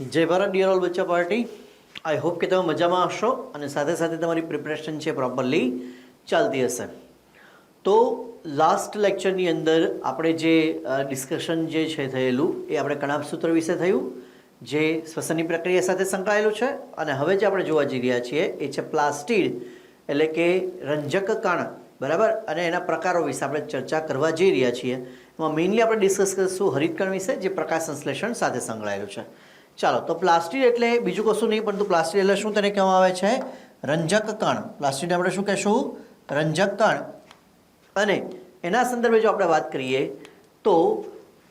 જય Bharat dear all બચ્ચા party. I hope કે તમે મજામાં હશો અને સાથે સાથે તમારી પ્રિપરેશન છે પ્રોપરલી ચાલતી હશે. તો લાસ્ટ લેક્ચરની અંદર આપણે જે ડિસ્કશન જે છે થયેલું એ આપણે કણાભ સૂત્ર વિશે થયું, જે શ્વસનની પ્રક્રિયા સાથે સંકળાયેલું છે. અને હવે જે આપણે જોવા જઈ રહ્યા છીએ એ છે પ્લાસ્ટિડ એટલે કે રંજક કણ, બરાબર. અને એના પ્રકારો વિશે આપણે ચર્ચા કરવા જઈ રહ્યા છીએ. એમાં મેઇનલી આપણે ડિસ્કસ કરીશું હરિતકણ વિશે, જે પ્રકાશ સંશ્લેષણ સાથે સંકળાયેલું છે. ચાલો, તો પ્લાસ્ટિડ એટલે બીજું કશું નહીં, પરંતુ પ્લાસ્ટિડ એટલે શું તેને કહેવામાં આવે છે? રંજક કણ. પ્લાસ્ટિડ આપણે શું કહેશું? રંજક કણ. અને એના સંદર્ભે જો આપણે વાત કરીએ તો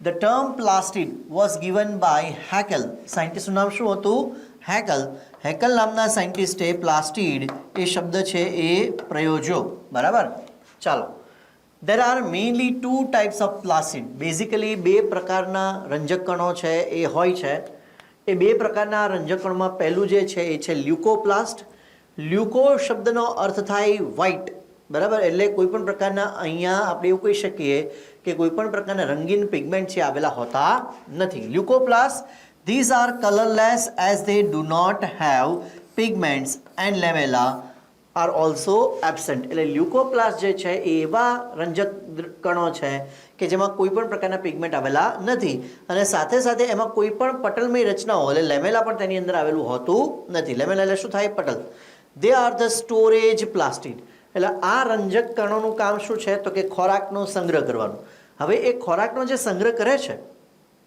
the term plastid was given by Haeckel. સાયન્ટિસ્ટનું નામ શું હતું? હેકલ. હેકલ નામના સાયન્ટિસ્ટે પ્લાસ્ટિડ એ શબ્દ છે એ પ્રયોજ્યો, બરાબર. ચાલો, there are mainly two types of plastid. Basically બે પ્રકારના રંજક કણો છે એ હોય છે. એ બે પ્રકારના રંજક કણમાં પહેલું જે છે એ છે લ્યુકોપ્લાસ્ટ. લ્યુકો શબ્દનો અર્થ થાય વ્હાઇટ, બરાબર. એટલે કોઈ પણ પ્રકારના અહીંયા આપણે એવું કહી શકીએ કે કોઈ પણ પ્રકારના રંગીન પિગમેન્ટ છે આવેલા હોતા નથી. લ્યુકોપ્લાસ્ટ, these are colorless as they do not have pigments and lamella are also absent. એટલે લ્યુકોપ્લાસ્ટ જે છે એ એવા રંજક કણો છે કે જેમાં કોઈ પણ પ્રકારના પિગમેન્ટ આવેલા નથી અને સાથે સાથે એમાં કોઈ પણ પટલમય રચનાઓ એટલે લેમેલા પણ તેની અંદર આવેલું હોતું નથી. લેમેલા એટલે શું થાય? પટલ. They are the storage plastid. એટલે આ રંજક કણોનું કામ શું છે? તો કે ખોરાકનો સંગ્રહ કરવાનું. હવે એ ખોરાકનો જે સંગ્રહ કરે છે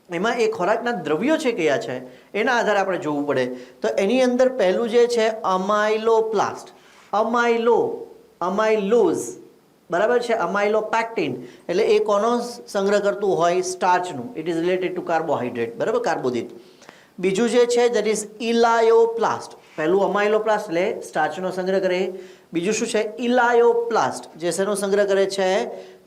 એમાં એ ખોરાકના દ્રવ્યો છે કયા છે એના આધારે આપણે જોવું પડે. તો એની અંદર પહેલું જે છે અમાઇલોપ્લાસ્ટ. અમાઇલોઝ, બરાબર છે. અમાઇલોપેક્ટિન એટલે એ કોનો સંગ્રહ કરતું હોય? સ્ટાર્ચનું. It is related to carbohydrate, બરાબર, કાર્બોદિત. બીજું જે છે દેટ ઇઝ ઇલાયોપ્લાસ્ટ. પહેલું અમાઇલોપ્લાસ્ટ એટલે સ્ટાર્ચનો સંગ્રહ કરે. બીજું શું છે? ઇલાયોપ્લાસ્ટ, જે શેનો સંગ્રહ કરે છે?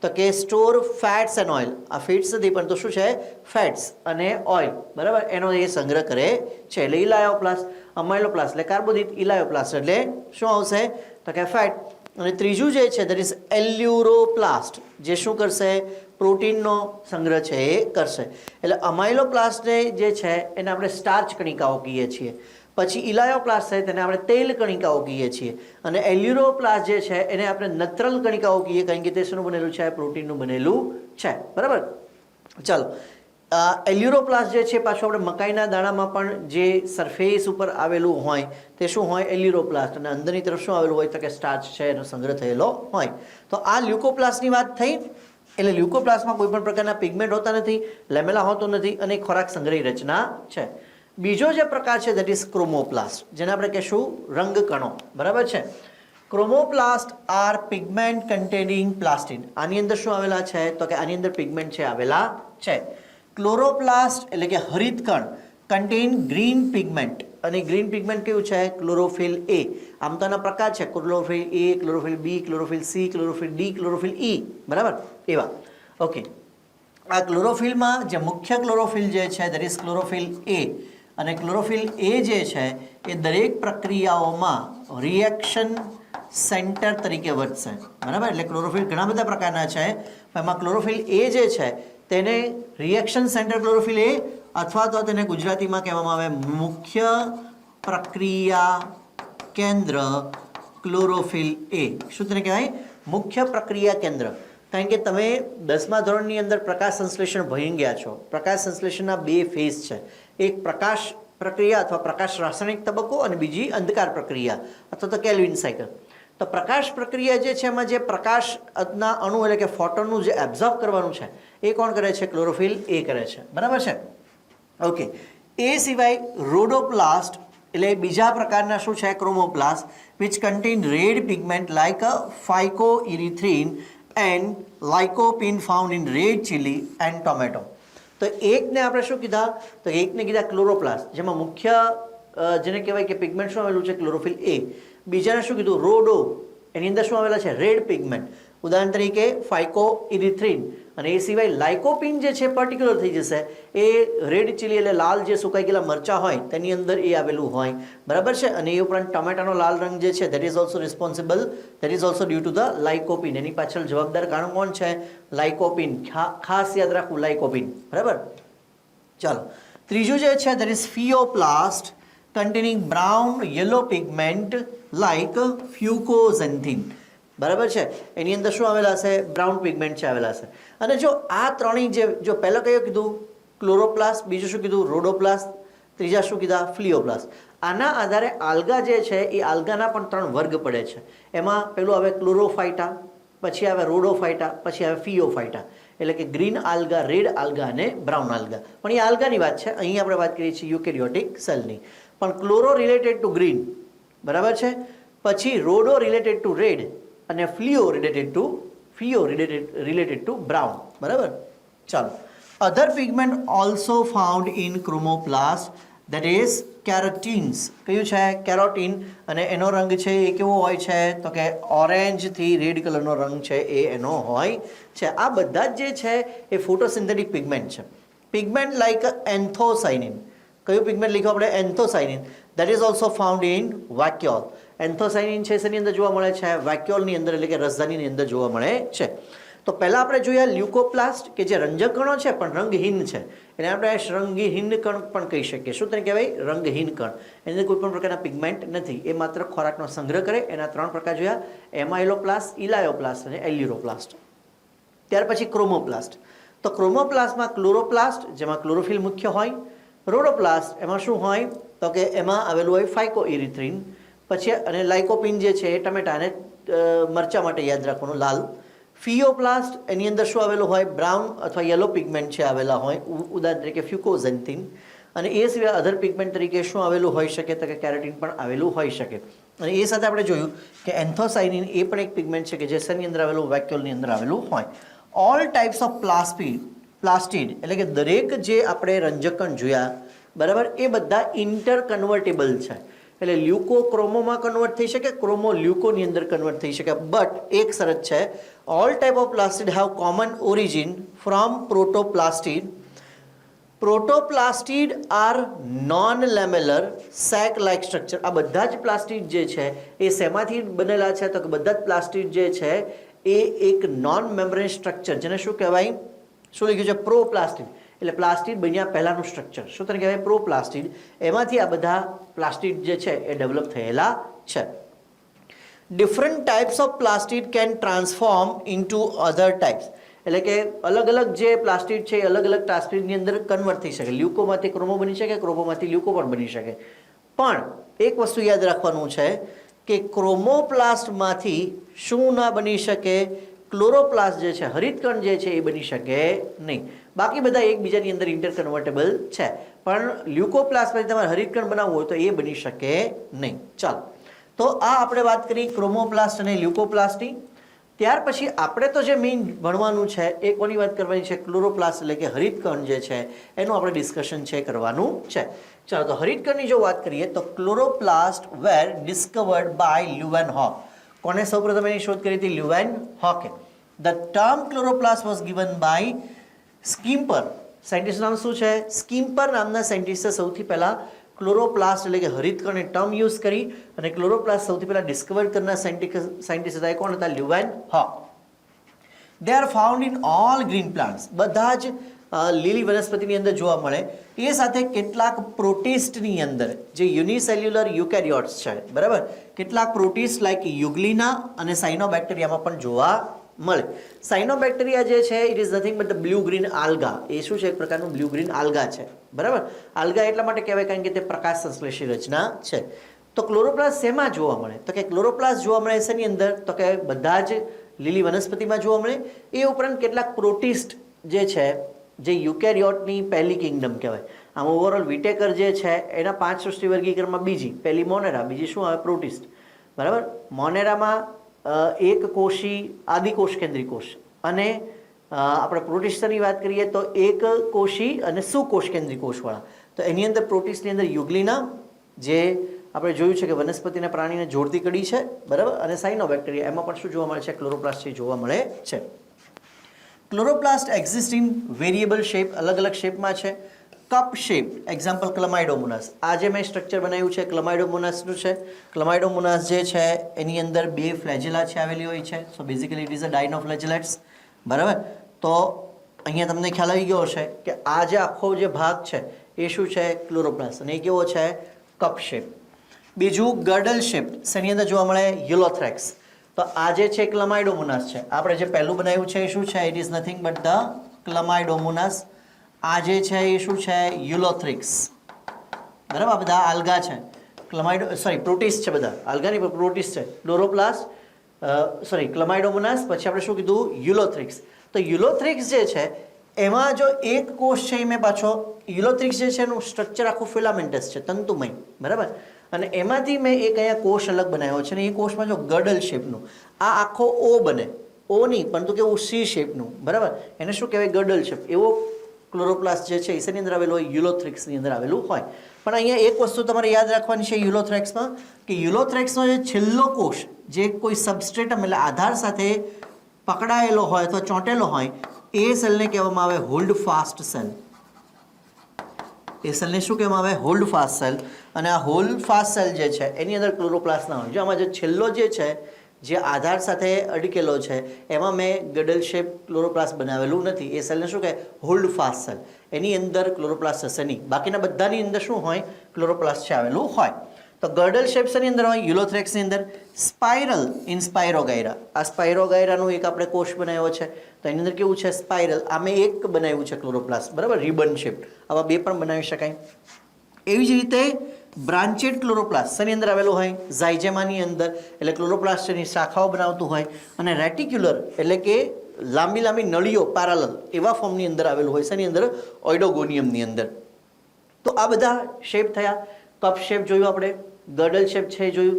તો કે સ્ટોર ફેટ્સ એન્ડ ઓઇલ. આ ફેટ્સ નથી પણ તો શું છે? ફેટ્સ અને ઓઇલ, બરાબર, એનો એ સંગ્રહ કરે છે. એટલે ઇલાયોપ્લાસ્ટ. અમાઇલોપ્લાસ્ટ એટલે કાર્બોદિત, ઇલાયોપ્લાસ્ટ એટલે શું આવશે? તો કે ફેટ. અને ત્રીજું જે છે દેટ ઇઝ એલ્યુરોપ્લાસ્ટ, જે શું કરશે? પ્રોટીનનો સંગ્રહ છે એ કરશે. એટલે અમાઇલોપ્લાસ્ટને જે છે એને આપણે સ્ટાર્ચ કણિકાઓ કહીએ છીએ. પછી ઇલાયોપ્લાસ્ટ છે તેને આપણે તેલ કણિકાઓ કહીએ છીએ. અને એલ્યુરોપ્લાસ્ટ જે છે એને આપણે નત્રલ કણિકાઓ કહીએ, કારણ કે તે શેનું બનેલું છે? પ્રોટીનનું બનેલું છે, બરાબર. ચાલો, એલ્યુરોપ્લાસ્ટ જે છે પાછું આપણે મકાઈના દાણામાં પણ જે સરફેસ ઉપર આવેલું હોય તે શું હોય? એલ્યુરોપ્લાસ્ટ. અને અંદરની તરફ શું આવેલું હોય? તો કે સ્ટાર્ચ છે એનો સંગ્રહ થયેલો હોય. તો આ લ્યુકોપ્લાસ્ટની વાત થઈ. એટલે લ્યુકોપ્લાસ્ટમાં કોઈ પણ પ્રકારના પિગમેન્ટ હોતા નથી, લેમેલા હોતો નથી અને ખોરાક સંગ્રહી રચના છે. બીજો જે પ્રકાર છે દેટ ઇઝ ક્રોમોપ્લાસ્ટ, જેને આપણે કહેશું રંગકણો, બરાબર છે. ક્રોમોપ્લાસ્ટ આર પિગમેન્ટ કન્ટેનિંગ પ્લાસ્ટિડ. આની અંદર શું આવેલા છે? તો કે આની અંદર પિગમેન્ટ છે આવેલા છે. ક્લોરોપ્લાસ્ટ એટલે કે હરિતકણ કન્ટેન ગ્રીન પિગમેન્ટ. અને ગ્રીન પિગમેન્ટ કયું છે? Chlorophyll A. આમ તો આના પ્રકાર છે: chlorophyll A, chlorophyll B, chlorophyll C, chlorophyll D, chlorophyll E, બરાબર, એવા. ઓકે, આ ક્લોરોફિલમાં જે મુખ્ય ક્લોરોફિલ જે છે દેટ ઇઝ ક્લોરોફિલ એ. અને ક્લોરોફિલ એ જે છે એ દરેક પ્રક્રિયાઓમાં રિએક્શન સેન્ટર તરીકે વર્તશે, બરાબર. એટલે ક્લોરોફિલ ઘણા બધા પ્રકારના છે, એમાં ક્લોરોફિલ એ જે છે તેને રિએક્શન સેન્ટર ક્લોરોફિલ એ, અથવા તો તેને ગુજરાતીમાં કહેવામાં આવે મુખ્ય પ્રક્રિયા કેન્દ્ર ક્લોરોફિલ એ. શું તેને કહેવાય? મુખ્ય પ્રક્રિયા કેન્દ્ર. કારણ કે તમે 10મા ધોરણની અંદર પ્રકાશ સંશ્લેષણ ભણી ગયા છો. પ્રકાશ સંશ્લેષણના બે ફેઝ છે. એક પ્રકાશ પ્રક્રિયા અથવા પ્રકાશ રાસાયણિક તબક્કો અને બીજી અંધકાર પ્રક્રિયા અથવા તો કેલ્વિન સાયકલ. તો પ્રકાશ પ્રક્રિયા જે છે એમાં જે પ્રકાશના અણુ એટલે કે ફોટોનનું જે એબ્ઝોર્બ કરવાનું છે એ કોણ કરે છે? ક્લોરોફિલ એ કરે છે, બરાબર છે. ઓકે, એ સિવાય રોડોપ્લાસ્ટ એટલે બીજા પ્રકારના શું છે? Chromoplast which contain red pigment like a phycoerythrin and lycopene found in red chilli and tomato. તો એકને આપણે શું કીધા? તો એકને કીધા ક્લોરોપ્લાસ્ટ, જેમાં મુખ્ય જેને કહેવાય કે પિગમેન્ટ શું આવેલું છે? ક્લોરોફિલ એ. બીજાને શું કીધું? રોડો. એની અંદર શું આવેલા છે? Red pigment. ઉદાહરણ તરીકે ફાઇકોઇરિથ્રિન. અને એ સિવાય લાઇકોપિન જે છે પર્ટિક્યુલર થઈ જશે. એ રેડ ચીલી એટલે લાલ જે સુકાઈ ગયેલા મરચાં હોય તેની અંદર એ આવેલું હોય, બરાબર છે. અને એ ઉપરાંત ટમેટાનો લાલ રંગ જે છે that is also responsible, that is also due to the lycopene. એની પાછળ જવાબદાર કારણ કોણ છે? લાઇકોપિન. ખાસ યાદ રાખવું, લાઇકોપિન, બરાબર. ચાલો, ત્રીજું જે છે that is pheoplast containing brown yellow pigment like fucoxanthin. બરાબર છે, એની અંદર શું આવેલા હશે? બ્રાઉન પિગમેન્ટ છે આવેલા હશે. અને જો આ ત્રણેય જે જો પહેલાં કયો કીધું ક્લોરોપ્લાસ્ટ, બીજું શું કીધું રોડોપ્લાસ્ટ, ત્રીજા શું કીધા ફ્લિયોપ્લાસ્ટ. આના આધારે આલ્ગા જે છે એ આલ્ગાના પણ 3 વર્ગ પડે છે. એમાં પેલું આવે ક્લોરોફાઇટા, પછી આવે રોડોફાઇટા, પછી આવે ફિયોફાઇટા. એટલે કે ગ્રીન આલ્ગા, રેડ આલ્ગા અને બ્રાઉન આલ્ગા. પણ એ આલ્ગાની વાત છે, અહીં આપણે વાત કરીએ છીએ યુકેરિયોટિક સેલની. પણ ક્લોરો રિલેટેડ ટુ ગ્રીન, બરાબર છે, પછી રોડો રિલેટેડ ટુ રેડ અને ફ્લિયો રિલેટેડ ટુ બ્રાઉન. બરાબર, ચાલો. Other pigment also found in chromoplast that is carotenes. કયું છે? કેરોટીન. અને એનો રંગ છે એ કેવો હોય છે? તો કે ઓરેન્જથી રેડ કલરનો રંગ છે એ એનો હોય છે. આ બધા જ જે છે એ ફોટોસિન્થેટિક પિગમેન્ટ છે. Pigment like anthocyanin. કયું પિગમેન્ટ લખ્યું આપણે? એન્થોસાયનિન. that is also found in vacuole. એન્થોસાયનિન છે શેની અંદર જોવા મળે છે? વેક્યુઓલની અંદર, એટલે કે રસધાનીની અંદર જોવા મળે છે. તો પહેલાં આપણે જોયા લ્યુકોપ્લાસ્ટ કે જે રંજક કણો છે પણ રંગહીન છે, એને આપણે રંગહીન કણ પણ કહી શકીએ. શું તેને કહેવાય? રંગહીન કણ. એની અંદર કોઈ પણ પ્રકારના પિગમેન્ટ નથી, એ માત્ર ખોરાકનો સંગ્રહ કરે. એના 3 પ્રકાર જોયા: એમાઇલોપ્લાસ્ટ, ઇલાયોપ્લાસ્ટ અને એલ્યુરોપ્લાસ્ટ. ત્યાર પછી ક્રોમોપ્લાસ્ટ. તો ક્રોમોપ્લાસ્ટમાં ક્લોરોપ્લાસ્ટ, જેમાં ક્લોરોફિલ મુખ્ય હોય. રોડોપ્લાસ્ટ, એમાં શું હોય? તો કે એમાં આવેલું હોય ફાઇકોઇરિથ્રિન. પછી અને લાઇકોપિન જે છે એ ટમેટાને મરચા માટે યાદ રાખવાનું, લાલ. ફિયોપ્લાસ્ટ, એની અંદર શું આવેલું હોય? બ્રાઉન અથવા યલો પિગમેન્ટ છે આવેલા હોય, ઉદાહરણ તરીકે ફ્યુકોઝેન્થિન. અને એ સિવાય અધર પિગમેન્ટ તરીકે શું આવેલું હોઈ શકે? તો કે કેરેટીન પણ આવેલું હોઈ શકે. અને એ સાથે આપણે જોયું કે એન્થોસાયનિન એ પણ એક પિગમેન્ટ છે કે જે શેની અંદર આવેલું? વેક્યુલની અંદર આવેલું હોય. ઓલ ટાઈપ્સ ઓફ પ્લાસ્ટિડ, એટલે કે દરેક જે આપણે રંજકણ જોયા, બરાબર, એ બધા ઇન્ટર કન્વર્ટેબલ છે. એટલે લ્યુકો ક્રોમોમાં કન્વર્ટ થઈ શકે, ક્રોમો લ્યુકોની અંદર કન્વર્ટ થઈ શકે. બટ એક શરત છે, all type of plastid have common origin from protoplastid. Protoplastid are non lamellar sac like structure. આ બધા જ પ્લાસ્ટિડ જે છે એ શેમાંથી બનેલા છે? તો કે બધા જ પ્લાસ્ટિડ જે છે એ એક નોન મેમ્બ્રેન સ્ટ્રક્ચર, જેને શું કહેવાય? શું લખ્યું છે? પ્રોપ્લાસ્ટિડ. એટલે પ્લાસ્ટિડ બન્યા પહેલાંનું સ્ટ્રક્ચર. શું તેને કહેવાય? પ્રોપ્લાસ્ટિડ. એમાંથી આ બધા પ્લાસ્ટિડ જે છે એ ડેવલપ થયેલા છે. Different types of plastid can transform into other types. એટલે કે અલગ અલગ જે પ્લાસ્ટિડ છે એ અલગ અલગ પ્લાસ્ટિડની અંદર કન્વર્ટ થઈ શકે. લ્યુકોમાંથી ક્રોમો બની શકે, ક્રોમોમાંથી લ્યુકો પણ બની શકે. પણ એક વસ્તુ યાદ રાખવાનું છે કે ક્રોમોપ્લાસ્ટમાંથી શું ના બની શકે? ક્લોરોપ્લાસ્ટ જે છે, હરિતકણ જે છે એ બની શકે નહીં. બાકી બધા એકબીજાની અંદર ઇન્ટર કન્વર્ટેબલ છે, પણ લ્યુકોપ્લાસ્ટમાંથી તમારે હરિતકણ બનાવવું હોય તો એ બની શકે નહીં. ચાલો, તો આ આપણે વાત કરી ક્રોમોપ્લાસ્ટ અને લ્યુકોપ્લાસ્ટની. ત્યાર પછી આપણે તો જે મેઇન ભણવાનું છે એ કોની વાત કરવાની છે? ક્લોરોપ્લાસ્ટ, એટલે કે હરિતકણ જે છે એનું આપણે ડિસ્કશન છે કરવાનું છે. ચાલો, તો હરિતકણની જો વાત કરીએ તો chloroplast were discovered by Leeuwenhoek. કોને સૌપ્રથમ એની શોધ કરી હતી? લ્યુવેનહોકે. The term chloroplast was given by Schimper. Scientist નામ શું છે? સ્કિમ્પર નામના સાયન્ટિસ્ટે સૌથી પહેલાં ક્લોરોપ્લાસ્ટ એટલે કે હરિતકણની ટર્મ યુઝ કરી અને ક્લોરોપ્લાસ્ટ સૌથી પહેલાં ડિસ્કવર કરનાર સાયન્ટિસ્ટ હતા. કોણ હતા? Leeuwenhoek. They are found in all green plants. બધા જ લીલી વનસ્પતિની અંદર જોવા મળે. એ સાથે કેટલાક પ્રોટિસ્ટની અંદર, જે યુનિસેલ્યુલર યુકેરિયોટ્સ છે, બરાબર, કેટલાક પ્રોટિસ્ટ લાઈક યુગ્લિના અને સાયનોબેક્ટેરિયામાં પણ જોવા મળે. સાયનોબેક્ટેરિયા જે છે it is nothing but the blue green alga. એ શું છે? એક પ્રકારનું બ્લુ ગ્રીન આલ્ગા છે, બરાબર. આલ્ગા એટલા માટે કહેવાય કારણ કે તે પ્રકાશ સંશ્લેષી રચના છે. તો ક્લોરોપ્લાસ્ટ શેમાં જોવા મળે? તો કે ક્લોરોપ્લાસ્ટ જોવા મળે શેની અંદર? તો કે બધા જ લીલી વનસ્પતિમાં જોવા મળે. એ ઉપરાંત કેટલાક પ્રોટિસ્ટ જે છે, જે યુકેરિયોટની પહેલી કિંગડમ કહેવાય. આમ ઓવરઓલ વિટેકર જે છે એના 5 સૃષ્ટિ વર્ગીકરણમાં બીજી, પહેલી મોનેરા, બીજી શું આવે? પ્રોટિસ્ટ, બરાબર. મોનેરામાં એક કોષી આદિકોષ કેન્દ્રી કોષ, અને આપણે પ્રોટિસ્ટની વાત કરીએ તો એક કોષી અને સુકોષ કેન્દ્રી કોષવાળા. તો એની અંદર પ્રોટિસ્ટની અંદર યુગ્લિના, જે આપણે જોયું છે કે વનસ્પતિના પ્રાણીને જોડતી કડી છે, બરાબર, અને સાયનોબેક્ટેરિયા, એમાં પણ શું જોવા મળે છે? ક્લોરોપ્લાસ્ટ જોવા મળે છે. Chloroplast exist in variable shape, અલગ અલગ શેપમાં છે. Cup shape, example Chlamydomonas. આ જે મેં સ્ટ્રક્ચર બનાવ્યું છે ક્લમાઇડોમોનાસનું છે. ક્લમાઇડોમોનાસ જે છે એની અંદર 2 ફ્લેજેલા છે આવેલી હોય છે. So basically it is a dinoflagellates, બરાબર. તો અહીંયા તમને ખ્યાલ આવી ગયો હશે કે આ જે આખો જે ભાગ છે એ શું છે ક્લોરોપ્લાસ્ટ અને એ કેવો છે કપ શેપ. બીજું ગર્ડલ શેપ શેની અંદર જોવા મળે યુલોથ્રેક્સ. તો આ જે છે ક્લમાઇડોમોનાસ છે. આપણે જે પહેલું બનાવ્યું છે એ શું છે it is nothing but the Chlamydomonas. આ જે છે એ શું છે યુલોથ્રિક્સ. બરાબર આ બધા આલ્ગા છે ક્લમાઇડો સોરી પ્રોટિસ્ટ છે બધા આલ્ગા નહીં પણ પ્રોટિસ્ટ છે. ક્લોરોપ્લાસ્ટ સોરી ક્લમાઇડોમોનાસ પછી આપણે શું કીધું યુલોથ્રિક્સ. તો યુલોથ્રિક્સ જે છે એમાં જો એક કોષ છે એ મેં પાછો યુલોથ્રિક્સ જે છે એનું સ્ટ્રક્ચર આખું ફિલામેન્ટસ છે તંતુમય બરાબર અને એમાંથી મેં એક અહીંયા કોષ અલગ બનાવ્યો છે અને એ કોષમાં જો ગર્ડલ શેપનું આ આખો ઓ બને ઓ નહીં પરંતુ કેવું સી શેપનું બરાબર એને શું કહેવાય ગર્ડલ શેપ એવો ક્લોરોપ્લાસ્ટ જે છે એ શેની અંદર આવેલું હોય યુલોથ્રિક્સની અંદર આવેલું હોય. પણ અહીંયા એક વસ્તુ તમારે યાદ રાખવાની છે યુલોથ્રેક્સમાં કે યુલોથ્રેક્સનો જે છેલ્લો કોષ જે કોઈ સબસ્ટ્રેટમ એટલે આધાર સાથે પકડાયેલો હોય અથવા ચોંટેલો હોય એ સેલને કહેવામાં આવે હોલ્ડ ફાસ્ટ સેલ. એ સેલને શું કહેવામાં આવે હોલ્ડ ફાસ્ટ સેલ. અને આ હોલ્ડ ફાસ્ટ સેલ જે છે એની અંદર ક્લોરોપ્લાસ્ટ ના હોય. જો આમાં જે છેલ્લો જે છે જે આધાર સાથે અડકેલો છે એમાં મેં ગર્ડલ શેપ ક્લોરોપ્લાસ્ટ બનાવેલું નથી. એ સેલને શું કહે હોલ્ડ ફાસ્ટ સેલ. એની અંદર ક્લોરોપ્લાસ્ટ હશે નહીં. બાકીના બધાની અંદર શું હોય ક્લોરોપ્લાસ્ટ છે આવેલું હોય. તો ગર્ડલ શેપ શેની અંદર હોય યુલોથ્રેક્સની અંદર. Spiral in Spirogyra. આ સ્પાયરોગાયરાનું એક આપણે કોષ બનાવ્યો છે તો એની અંદર કેવું છે સ્પાઇરલ. આ મેં એક બનાવ્યું છે ક્લોરોપ્લાસ્ટ બરાબર રિબન શેપ. આવા બે પણ બનાવી શકાય. એવી જ રીતે બ્રાન્ચેડ ક્લોરોપ્લાસ્ટ શેની અંદર આવેલું હોય ઝાયજેમાની અંદર એટલે ક્લોરોપ્લાસ્ટ એની શાખાઓ બનાવતું હોય અને રેટિક્યુલર એટલે કે લાંબી લાંબી નળીઓ પેરેલલ એવા ફોર્મની અંદર આવેલું હોય શેની અંદર ઓઇડોગોનિયમની અંદર. તો આ બધા શેપ થયા. કપ શેપ જોયું આપણે ગર્ડલ શેપ છે જોયું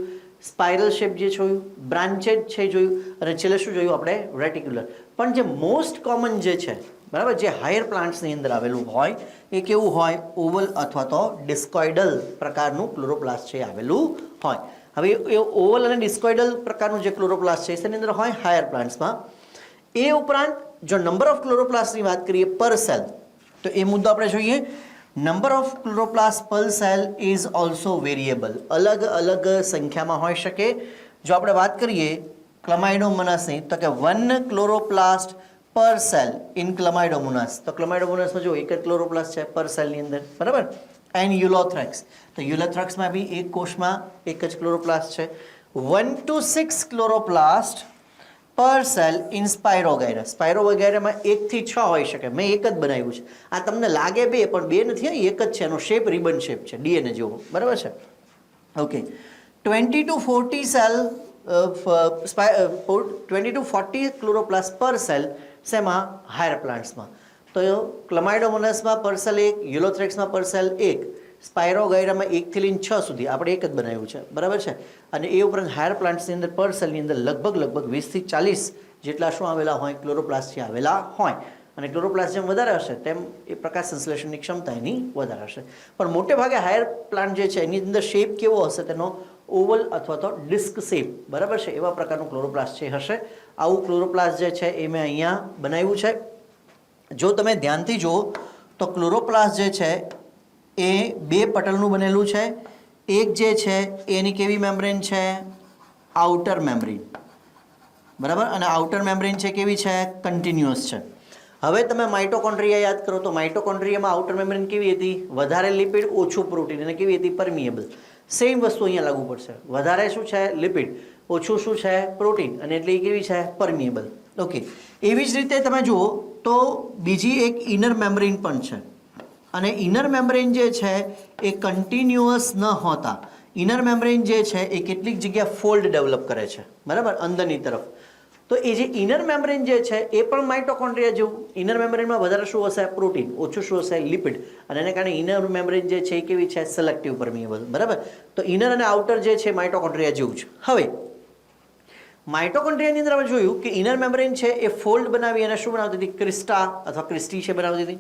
સ્પાઇરલ શેપ જે જોયું બ્રાન્ચેડ છે જોયું અને છેલ્લે શું જોયું આપણે રેટિક્યુલર. પણ જે મોસ્ટ કોમન જે છે બરાબર જે હાયર પ્લાન્ટ્સની અંદર આવેલું હોય એ કેવું હોય ઓવલ અથવા તો ડિસ્કોઇડલ પ્રકારનું ક્લોરોપ્લાસ્ટ છે આવેલું હોય. હવે એ ઓવલ અને ડિસ્કોઇડલ પ્રકારનું જે ક્લોરોપ્લાસ્ટ છે એની અંદર હોય હાયર પ્લાન્ટ્સમાં. એ ઉપરાંત જો નંબર ઓફ ક્લોરોપ્લાસ્ટની વાત કરીએ પર સેલ તો એ મુદ્દો આપણે જોઈએ. નંબર ઓફ ક્લોરોપ્લાસ્ટ પર સેલ ઇઝ ઓલ્સો વેરિયેબલ. અલગ અલગ સંખ્યામાં હોઈ શકે. જો આપણે વાત કરીએ ક્લમાઇડોમોનાસની તો કે 1 ક્લોરોપ્લાસ્ટ પર સેલ ઇન ક્લમાઇડોમોનાસ. તો ક્લમાઇડોમોનાસમાં જો એક જ ક્લોરોપ્લાસ્ટ છે પર સેલની અંદર બરાબર. એન્ડ યુલોથ્રેક્સ તો યુલોથ્રેક્સમાં બી એક કોષમાં એક જ ક્લોરોપ્લાસ્ટ છે. 1 to 6 ક્લોરોપ્લાસ્ટ પર સેલ ઇન સ્પાયરોગાયરા. સ્પાયરોગાયરામાં 1 થી 6 હોઈ શકે. મેં એક જ બનાવ્યું છે. આ તમને લાગે બે પણ બે નથી એક જ છે. એનો શેપ રિબન શેપ છે ડીએનએ જેવો બરાબર છે. Okay 20 to 40 cell 20 to 40 chloroplast પર સેલ શેમાં હાયર પ્લાન્ટ્સમાં. તો ક્લમાઇડોમોનાસમાં પર સેલ 1 યુલોથ્રેક્સમાં પર સેલ 1 સ્પાયરોગાયરામાં 1 થી લઈને 6 સુધી આપણે એક જ બનાવ્યું છે બરાબર છે. અને એ ઉપરાંત હાયર પ્લાન્ટ્સની અંદર પર સેલની અંદર લગભગ 20 થી 40 જેટલા શું આવેલા હોય ક્લોરોપ્લાસ્ટ છે આવેલા હોય. અને ક્લોરોપ્લાસ્ટ જેમ વધારે હશે તેમ એ પ્રકાશ સંશ્લેષણની ક્ષમતા એની વધારે હશે. પણ મોટે ભાગે હાયર પ્લાન્ટ જે છે એની અંદર શેપ કેવો હશે તેનો ઓવલ અથવા તો ડિસ્ક શેપ બરાબર છે એવા પ્રકારનું ક્લોરોપ્લાસ્ટ છે હશે. આવું ક્લોરોપ્લાસ્ટ જે છે એ મેં અહીંયા બનાવ્યું છે. જો તમે ધ્યાનથી જુઓ તો ક્લોરોપ્લાસ્ટ જે છે એ 2 પટલનું બનેલું છે. એક જે છે એની કેવી મેમ્બ્રેન છે આઉટર મેમ્બ્રેન બરાબર અને આઉટર મેમ્બ્રેન છે કેવી છે કન્ટિન્યુઅસ છે. હવે તમે માઇટોકોન્ડ્રિયા યાદ કરો તો માઇટોકોન્ડ્રિયામાં આઉટર મેમ્બ્રેન કેવી હતી વધારે લિપિડ ઓછું પ્રોટીન અને કેવી હતી પરમિએબલ. સેમ વસ્તુ અહીંયા લાગુ પડશે. વધારે શું છે લિપિડ ઓછું શું છે પ્રોટીન અને એટલે એ કેવી છે પરમિએબલ. ઓકે એવી જ રીતે તમે જુઓ તો બીજી એક ઇનર મેમ્બ્રેન પણ છે અને ઇનર મેમ્બ્રેન જે છે એ કન્ટિન્યુઅસ ન હોતા ઇનર મેમ્બ્રેન જે છે એ કેટલીક જગ્યા ફોલ્ડ ડેવલપ કરે છે બરાબર અંદરની તરફ. તો એ જે ઇનર મેમ્બ્રેન જે છે એ પણ માઇટોકોન્ડ્રિયા જેવું ઇનર મેમ્બ્રેનમાં વધારે શું હશે પ્રોટીન ઓછું શું હશે લિપિડ અને એને કારણે ઇનર મેમ્બ્રેન જે છે એ કેવી છે સિલેક્ટિવ પરમિએબલ બરાબર. તો ઇનર અને આઉટર જે છે માઇટોકોન્ડ્રિયા જેવું છે. હવે માઇટોકોન્ડ્રિયાની અંદર આપણે જોયું કે ઇનર મેમ્બ્રેન છે એ ફોલ્ડ બનાવી અને શું બનાવતી હતી ક્રિસ્ટા અથવા ક્રિસ્ટી છે બનાવતી હતી.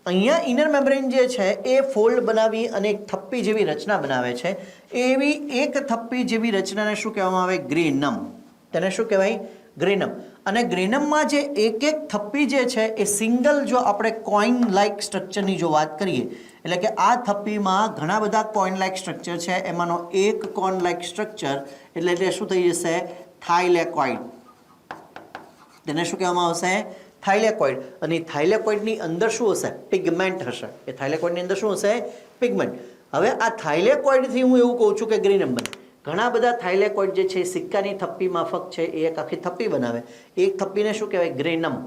અહીંયા ઇનર મેમ્બ્રેન જે છે એ ફોલ્ડ બનાવી અને એક થપ્પી જેવી રચના બનાવે છે. એવી એક થપ્પી જેવી રચનાને શું કહેવામાં આવે ગ્રેનમ. તેને શું કહેવાય ગ્રેનમ. અને ગ્રેનમમાં જે એક થપ્પી જે છે એ સિંગલ જો આપણે કોઇન લાઇક સ્ટ્રક્ચરની જો વાત કરીએ એટલે કે આ થપ્પીમાં ઘણા બધા કોઇન લાઇક સ્ટ્રક્ચર છે એમાંનો એક કોન લાઇક સ્ટ્રક્ચર એટલે શું થઈ જશે થાઇલેકોઇડ. તેને શું કહેવામાં આવશે થાઇલેકોઇડ, અને થાઇલેકોઇડની અંદર શું હશે? પિગમેન્ટ હશે. એ થાઇલેકોઇડની અંદર શું હશે? પિગમેન્ટ. હવે આ થાઇલેકોઇડથી હું એવું કહું છું કે ગ્રેનમ બને. ઘણા બધા થાઇલેકોઇડ જે છે સિક્કાની થપ્પી માફક છે, એ એક આખી થપ્પી બનાવે. એક થપ્પીને શું કહેવાય? ગ્રેનમ.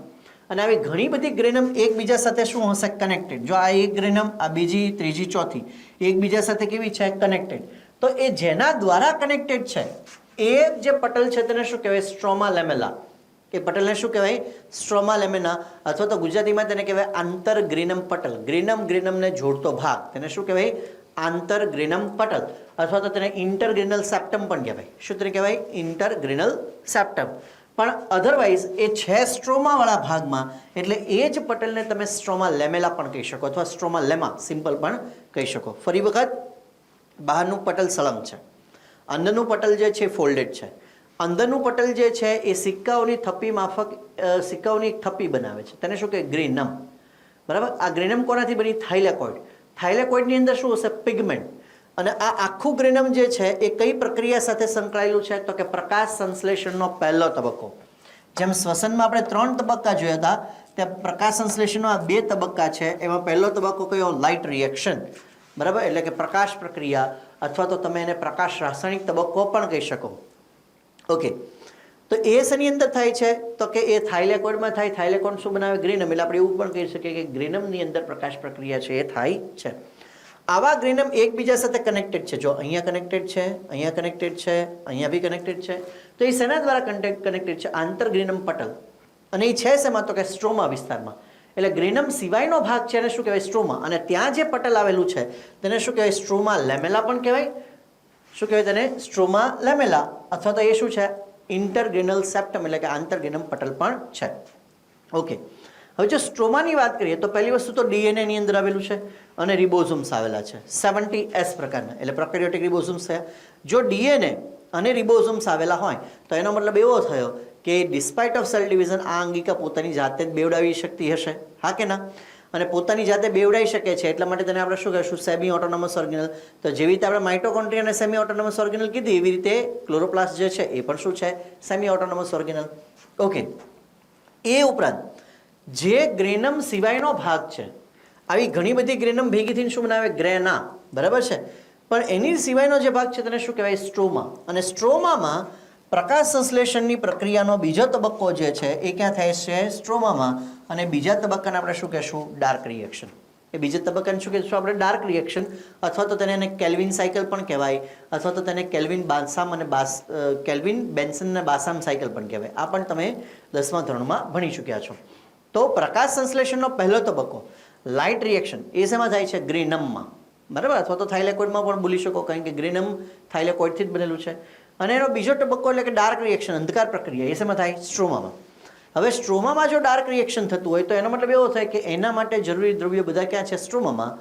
અને આવી ઘણી બધી ગ્રેનમ એકબીજા સાથે શું હશે? કનેક્ટેડ. જો આ એક ગ્રેનમ, આ બીજી, ત્રીજી, ચોથી, એકબીજા સાથે કેવી છે? કનેક્ટેડ. તો એ જેના દ્વારા કનેક્ટેડ છે એ જે પટલ છે તેને શું કહેવાય? સ્ટ્રોમા લેમેલા. એ પટલને શું કહેવાય? સ્ટ્રોમા લેમેના, અથવા તો ગુજરાતીમાં તેને કહેવાય આંતરગ્રેનમ પટલ. ગ્રેનમને જોડતો ભાગ તેને શું કહેવાય? આંતરગ્રેનમ પટલ, અથવા તો તેને ઇન્ટરગ્રેનલ સેપ્ટમ પણ કહેવાય. શું તેને કહેવાય? ઇન્ટરગ્રેનલ સેપ્ટમ. પણ અધરવાઇઝ એ છે સ્ટ્રોમાવાળા ભાગમાં, એટલે એ જ પટલને તમે સ્ટ્રોમા લેમેલા પણ કહી શકો, અથવા સ્ટ્રોમા લેમા સિમ્પલ પણ કહી શકો. ફરી વખત, બહારનું પટલ સળંગ છે, અંદરનું પટલ જે છે ફોલ્ડેડ છે. અંદરનું પટલ જે છે એ સિક્કાઓની થપ્પી માફક સિક્કાઓની એક થપ્પી બનાવે છે, તેને શું કહે? ગ્રેનમ. બરાબર. આ ગ્રેનમ કોનાથી બની? થાઇલેકોઇડ. થાઇલેકોઇડની અંદર શું હશે? પિગમેન્ટ. અને આ આખું ગ્રેનમ જે છે એ કઈ પ્રક્રિયા સાથે સંકળાયેલું છે? તો કે પ્રકાશ સંશ્લેષણનો પહેલો તબક્કો. જેમ શ્વસનમાં આપણે 3 તબક્કા જોયા હતા, ત્યાં પ્રકાશ સંશ્લેષણનો આ 2 તબક્કા છે. એમાં પહેલો તબક્કો કયો? Light reaction. બરાબર. એટલે કે પ્રકાશ પ્રક્રિયા, અથવા તો તમે એને પ્રકાશ રાસાયણિક તબક્કો પણ કહી શકો. ઓકે. તો એ શેની અંદર થાય છે? તો કે એ થાઇલેકોઇડમાં થાય. થાઇલેકોઇડ શું બનાવે? ગ્રેનમ. એટલે આપણે એવું પણ કહી શકીએ કે ગ્રેનમની અંદર પ્રકાશ પ્રક્રિયા છે એ થાય છે. આવા ગ્રેનમ એકબીજા સાથે કનેક્ટેડ છે. જો અહીંયા કનેક્ટેડ છે, અહીંયા કનેક્ટેડ છે, અહીંયા બી કનેક્ટેડ છે. તો એ શેના દ્વારા કનેક્ટેડ છે? આંતરગ્રેનમ પટલ. અને એ છે શેમાં? તો કે સ્ટ્રોમા વિસ્તારમાં. એટલે ગ્રેનમ સિવાયનો ભાગ છે એને શું કહેવાય? સ્ટ્રોમા. અને ત્યાં જે પટલ આવેલું છે તેને શું કહેવાય? સ્ટ્રોમા લેમેલા પણ કહેવાય. શું કહેવાય તેને? સ્ટ્રોમા લેમેલા. અથવા તો એ શું છે? ઇન્ટરગ્રેનલ સેપ્ટમ, એટલે કે આંતરગ્રેનમ પટલ પણ છે. ઓકે. હવે જો સ્ટ્રોમાની વાત કરીએ તો પહેલી વસ્તુ તો ડીએનએ ની અંદર આવેલું છે, અને રિબોઝોમ્સ આવેલા છે 70S પ્રકારના, એટલે પ્રોકેરિયોટિક રિબોઝોમ્સ થયા. જો ડીએનએ અને રિબોઝોમ્સ આવેલા હોય તો એનો મતલબ એવો થયો કે ડિસ્પાઇટ ઓફ સેલ ડિવિઝન આ અંગિકા પોતાની જાતે જ બેવડાવી શકતી હશે. હા કે ના? અને પોતાની જાતે બેવડાઈ શકે છે, એટલા માટે તેને આપણે શું કહીશું? Semi autonomous organelle. તો જેવી રીતે આપણે માઇટોકોન્ડ્રિયા અને સેમી ઓટોનોમસ ઓર્ગેનલ કીધી, એવી રીતે ક્લોરોપ્લાસ્ટ જે છે એ પણ શું છે? Semi autonomous organelle. ઓકે. એ ઉપરાંત જે ગ્રેનમ સિવાયનો ભાગ છે, આવી ઘણી બધી ગ્રેનમ ભેગી થઈને શું બનાવે? ગ્રેના. બરાબર છે. પણ એની સિવાયનો જે ભાગ છે તેને શું કહેવાય? સ્ટ્રોમા. અને સ્ટ્રોમામાં પ્રકાશ સંશ્લેષણની પ્રક્રિયાનો બીજો તબક્કો જે છે એ ક્યાં થાય છે? સ્ટ્રોમામાં. અને બીજા તબક્કાને આપણે શું કહેશું? Dark reaction. એ બીજા તબક્કાને શું કહેશું આપણે? Dark reaction. અથવા તો તેને કેલ્વિન સાયકલ પણ કહેવાય, અથવા તો તેને કેલ્વિન બાસામ અને કેલ્વિન બેન્સન અને બાસામ સાયકલ પણ કહેવાય. આ પણ તમે 10મા ધોરણમાં ભણી ચૂક્યા છો. તો પ્રકાશ સંશ્લેષણનો પહેલો તબક્કો લાઇટ રિએક્શન એ શેમાં થાય છે? ગ્રેનમમાં. બરાબર. અથવા તો થાઇલેકોઇડમાં પણ બોલી શકો, કારણ કે ગ્રેનમ થાઇલેકોઇડથી જ બનેલું છે. અને એનો બીજો તબક્કો એટલે કે ડાર્ક રિએક્શન, અંધકાર પ્રક્રિયા, એ શેમાં થાય? સ્ટ્રોમામાં. હવે સ્ટ્રોમામાં જો ડાર્ક રિએક્શન થતું હોય તો એનો મતલબ એવો થાય કે એના માટે જરૂરી દ્રવ્યો બધા ક્યાં છે? સ્ટ્રોમામાં.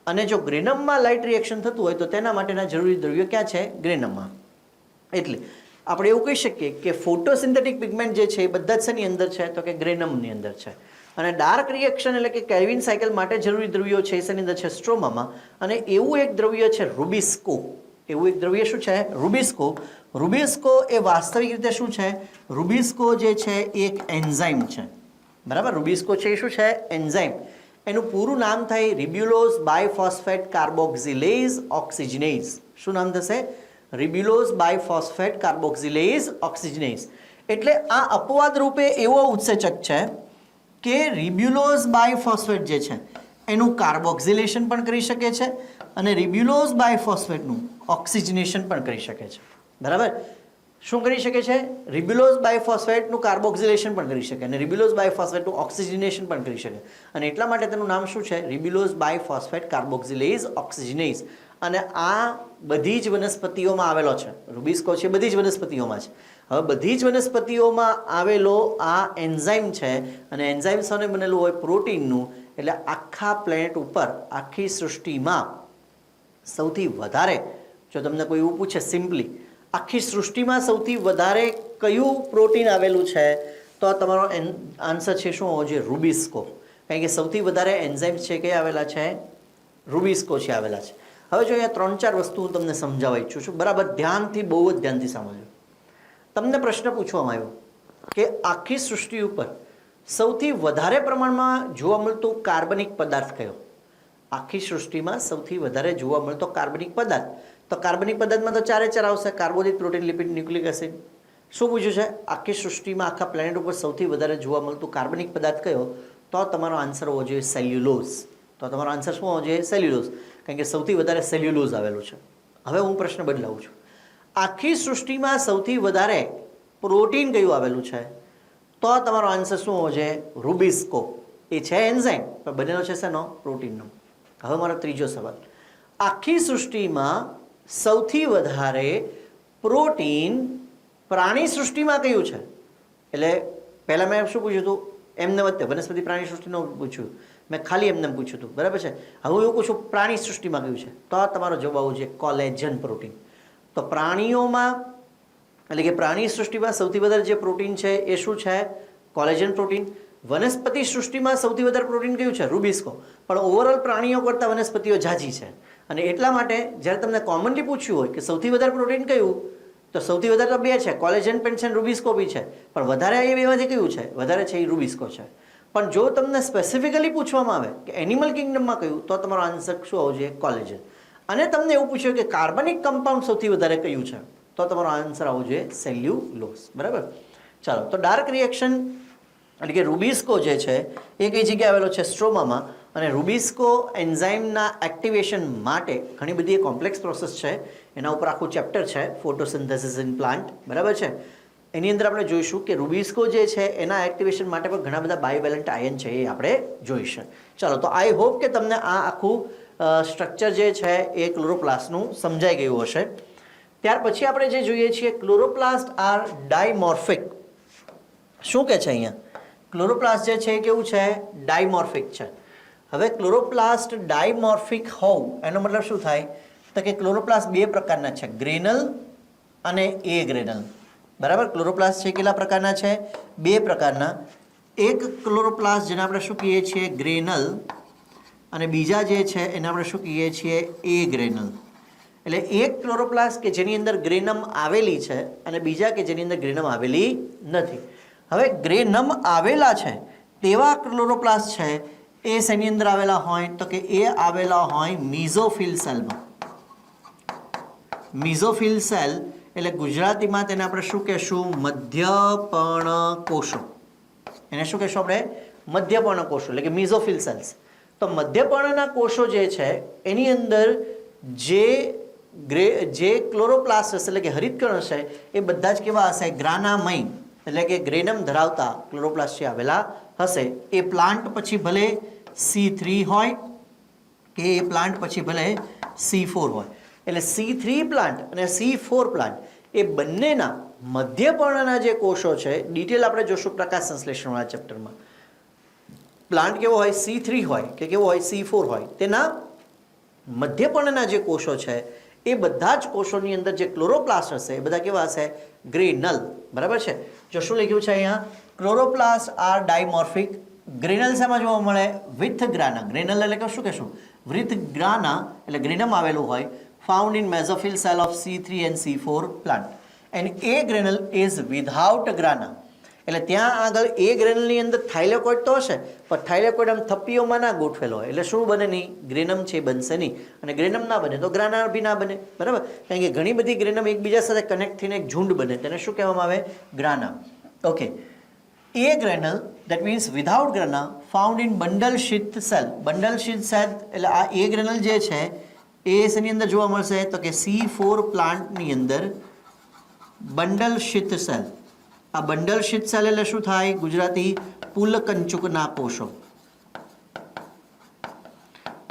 અને જો ગ્રેનમમાં લાઇટ રિએક્શન થતું હોય તો તેના માટેના જરૂરી દ્રવ્યો ક્યાં છે? ગ્રેનમમાં. એટલે આપણે એવું કહી શકીએ કે ફોટોસિન્થેટિક પિગમેન્ટ જે છે એ બધા જ શેની અંદર છે? તો કે ગ્રેનમની અંદર છે. અને ડાર્ક રિએક્શન એટલે કે કેલ્વિન સાયકલ માટે જરૂરી દ્રવ્યો છે એ શેની અંદર છે? સ્ટ્રોમામાં. અને એવું એક દ્રવ્ય છે રૂબિસ્કો. એવું એક દ્રવ્ય શું છે? રૂબિસ્કો. રૂબિસ્કો એ વાસ્તવિક રીતે શું છે? રૂબિસ્કો જે છે એ એક એન્ઝાઇમ છે. બરાબર. રૂબિસ્કો છે એ શું છે? એન્ઝાઇમ. એનું પૂરું નામ થાય રિબ્યુલોઝ બાયફોસ્ફેટ કાર્બોક્સિલેઝ ઓક્સિજનેઝ. શું નામ થશે? Ribulose biphosphate કાર્બોક્સિલેઝ ઓક્સિજનેઝ. એટલે આ અપવાદ રૂપે એવો ઉત્સેચક છે કે રિબ્યુલોઝ બાયફોસ્ફેટ જે છે એનું કાર્બોક્સિલેશન પણ કરી શકે છે, અને રિબ્યુલોઝ બાયફોસ્ફેટનું ઓક્સિજનેશન પણ કરી શકે છે. બરાબર. શું કરી શકે છે? રિબ્યુલોઝ બાયફોસ્ફેટનું કાર્બોક્સિલેશન પણ કરી શકે, અને રિબ્યુલોઝ બાયફોસ્ફેટનું ઓક્સિજનેશન પણ કરી શકે. અને એટલા માટે તેનું નામ શું છે? Ribulose biphosphate કાર્બોક્સિલેઝ ઓક્સિજનેઝ. અને આ બધી જ વનસ્પતિઓમાં આવેલો છે. રૂબિસ્કો છે બધી જ વનસ્પતિઓમાં છે. હવે બધી જ વનસ્પતિઓમાં આવેલો આ એન્ઝાઇમ છે, અને એન્ઝાઇમ સાથે બનેલું હોય પ્રોટીનનું. એટલે આખા પ્લેનેટ ઉપર, આખી સૃષ્ટિમાં સૌથી વધારે, જો તમને કોઈ એવું પૂછે સિમ્પલી, આખી સૃષ્ટિમાં સૌથી વધારે કયું પ્રોટીન આવેલું છે, તો તમારો આન્સર છે શું હોવો જોઈએ? રૂબિસ્કો. કારણ કે સૌથી વધારે એન્ઝાઇમ્સ છે કે આવેલા છે? રૂબિસ્કો છે આવેલા છે. હવે જો અહીંયા 3-4 વસ્તુ હું તમને સમજાવવા ઈચ્છું છું. બરાબર ધ્યાનથી, બહુ જ ધ્યાનથી સાંભળજો. તમને પ્રશ્ન પૂછવામાં આવ્યો કે આખી સૃષ્ટિ ઉપર સૌથી વધારે પ્રમાણમાં જોવા મળતું કાર્બનિક પદાર્થ કયો? આખી સૃષ્ટિમાં સૌથી વધારે જોવા મળતો કાર્બનિક પદાર્થ, તો કાર્બનિક પદાર્થમાં તો ચારે ચાર આવશે: કાર્બોદિત, પ્રોટીન, લિપિડ, ન્યુક્લિક એસિડ. શું પૂછ્યું છે? આખી સૃષ્ટિમાં, આખા પ્લેનેટ ઉપર સૌથી વધારે જોવા મળતું કાર્બનિક પદાર્થ કયો? તો તમારો આન્સર હોવો જોઈએ સેલ્યુલોઝ. તો તમારો આન્સર શું હોવો જોઈએ? સેલ્યુલોઝ, કારણ કે સૌથી વધારે સેલ્યુલોઝ આવેલું છે. હવે હું પ્રશ્ન બદલાવું છું. આખી સૃષ્ટિમાં સૌથી વધારે પ્રોટીન કયું આવેલું છે? તો તમારો આન્સર શું હોવો જોઈએ? રૂબિસ્કો. એ છે એન્ઝાઇમ, પણ બનેલો છે શેનો? પ્રોટીનનો. હવે મારો ત્રીજો સવાલ: આખી સૃષ્ટિમાં સૌથી વધારે પ્રોટીન પ્રાણી સૃષ્ટિમાં કયું છે? એટલે પહેલાં મેં શું પૂછ્યું હતું? એમને વચ્ચે વનસ્પતિ પ્રાણી સૃષ્ટિનું પૂછ્યું, મેં ખાલી એમને પૂછ્યું હતું, બરાબર છે. હવે હું એવું પૂછું પ્રાણી સૃષ્ટિમાં કયું છે? તો તમારો જવાબ આવવો જોઈએ કોલેજન પ્રોટીન. તો પ્રાણીઓમાં, એટલે કે પ્રાણી સૃષ્ટિમાં સૌથી વધારે જે પ્રોટીન છે એ શું છે? Collagen protein. વનસ્પતિ સૃષ્ટિમાં સૌથી વધારે પ્રોટીન કયું છે? રૂબિસ્કો. પણ ઓવરઓલ પ્રાણીઓ કરતાં વનસ્પતિઓ ઝાઝી છે, અને એટલા માટે જ્યારે તમને કોમનલી પૂછ્યું હોય કે સૌથી વધારે પ્રોટીન કયું, તો સૌથી વધારે તો બે છે, કોલેજન પણ છે, રૂબિસ્કો બી છે, પણ વધારે એ બેમાંથી કયું છે? વધારે છે એ રૂબિસ્કો છે. પણ જો તમને સ્પેસિફિકલી પૂછવામાં આવે કે એનિમલ કિંગડમમાં કયું, તો તમારો આન્સર શું આવવો જોઈએ? કોલેજન. અને તમને એવું પૂછ્યું કે કાર્બનિક કમ્પાઉન્ડ સૌથી વધારે કયું છે, તો તમારો આન્સર આવવો જોઈએ સેલ્યુલોઝ. બરાબર. ચાલો, તો ડાર્ક રિએક્શન એટલે કે રૂબિસ્કો જે છે એ કઈ જગ્યાએ આવેલો છે? સ્ટ્રોમામાં. અને રૂબિસ્કો એન્ઝાઇમના એક્ટિવેશન માટે ઘણી બધી કોમ્પ્લેક્સ પ્રોસેસ છે, એના ઉપર આખું ચેપ્ટર છે, ફોટોસિન્થેસિસ ઇન પ્લાન્ટ, બરાબર છે. એની અંદર આપણે જોઈશું કે રૂબિસ્કો જે છે એના એક્ટિવેશન માટે પણ ઘણા બધા બાયોવેલેન્ટ આયન છે એ આપણે જોઈશું. ચાલો, તો આઈ હોપ કે તમને આ આખું સ્ટ્રક્ચર જે છે એ ક્લોરોપ્લાસ્ટનું સમજાઈ ગયું હશે. ત્યાર પછી આપણે જે જોઈએ છીએ, ક્લોરોપ્લાસ્ટ આર ડાયમોર્ફિક. શું કે છે અહીંયા? ક્લોરોપ્લાસ્ટ જે છે એ કેવું છે? ડાયમોર્ફિક છે. હવે ક્લોરોપ્લાસ્ટ ડાયમોર્ફિક હોવું એનો મતલબ શું થાય? તો કે ક્લોરોપ્લાસ્ટ બે પ્રકારના છે, ગ્રેનલ અને એ ગ્રેનલ. બરાબર. ક્લોરોપ્લાસ્ટ છે કેટલા પ્રકારના છે? બે પ્રકારના. એક ક્લોરોપ્લાસ્ટ જેને આપણે શું કહીએ છીએ? ગ્રેનલ. અને બીજા જે છે એને આપણે શું કહીએ છીએ? એ ગ્રેનલ. એટલે એક ક્લોરોપ્લાસ્ટ કે જેની અંદર ગ્રેનમ આવેલી છે અને બીજા કે જેની અંદર ગ્રેનમ આવેલી નથી. હવે ગ્રેનમ આવેલા છે તેવા ક્લોરોપ્લાસ્ટ છે એ શેની અંદર આવેલા હોય? તો કે એ આવેલા હોય મિઝોફિલ સેલમાં. મિઝોફિલ સેલ એટલે ગુજરાતીમાં તેને આપણે શું કહેશું? મધ્યપર્ણ કોષો. એને શું કહેશું આપણે? મધ્યપર્ણ કોષો, એટલે કે મિઝોફિલ સેલ્સ. તો મધ્યપર્ણના કોષો જે છે એની અંદર જે ક્લોરોપ્લાસ્ટ હશે, એટલે કે હરિતકણ હશે, એ બધા જ કેવા હશે? ગ્રાનામય, એટલે કે ગ્રેનમ ધરાવતા ક્લોરોપ્લાસ્ટ જે આવેલા હશે. એ પ્લાન્ટ પછી ભલે C3 હોય કે એ પ્લાન્ટ પછી ભલે C4 હોય. એટલે C3 પ્લાન્ટ અને C4 પ્લાન્ટ એ બંનેના મધ્યપર્ણના જે કોષો છે, ડિટેલ આપણે જોશું પ્રકાશ સંશ્લેષણવાળા ચેપ્ટરમાં. પ્લાન્ટ કેવો હોય? C3 હોય કે કેવો હોય? C4 હોય. તેના મધ્યપર્ણના જે કોષો છે એ બધા જ કોષોની અંદર જે ક્લોરોપ્લાસ્ટ હશે એ બધા કેવા હશે? ગ્રેનલ. બરાબર છે. જો શું લખ્યું છે અહીંયા? Chloroplast R ડાયમોર્ફિક. ગ્રેનલ શેમાં જોવા મળે? વિથ ગ્રાના. ગ્રેનલ એટલે કે શું કહેશું? વિથ ગ્રાના, એટલે ગ્રેનમ આવેલું હોય. Found in mesophyll cell of C3 and C4 plant. And agranal is without grana. એટલે ત્યાં આગળ એ ગ્રેનલની અંદર થાઇલેકોઇડ તો હશે, પણ થાઇલેકોઇડ આમ થપ્પીઓમાં ના ગોઠવેલો હોય, એટલે શું બને નહીં? ગ્રેનમ છે બનશે નહીં. અને ગ્રેનમ ના બને તો ગ્રાના બી ના બને. બરાબર. કારણ કે ઘણી બધી ગ્રેનમ એકબીજા સાથે કનેક્ટ થઈને એક ઝુંડ બને, તેને શું કહેવામાં આવે? Grana. Okay. Agranal that means without grana found in bundle sheath cell. bundle sheath cell એટલે આ એ ગ્રેનલ જે છે એ શેની અંદર જોવા મળશે? તો કે C4 પ્લાન્ટની અંદર બંડલ શીથ સેલ. આ બંડલ શીથ સેલ એટલે શું થાય? ગુજરાતી પુલકંચુકના કોષો.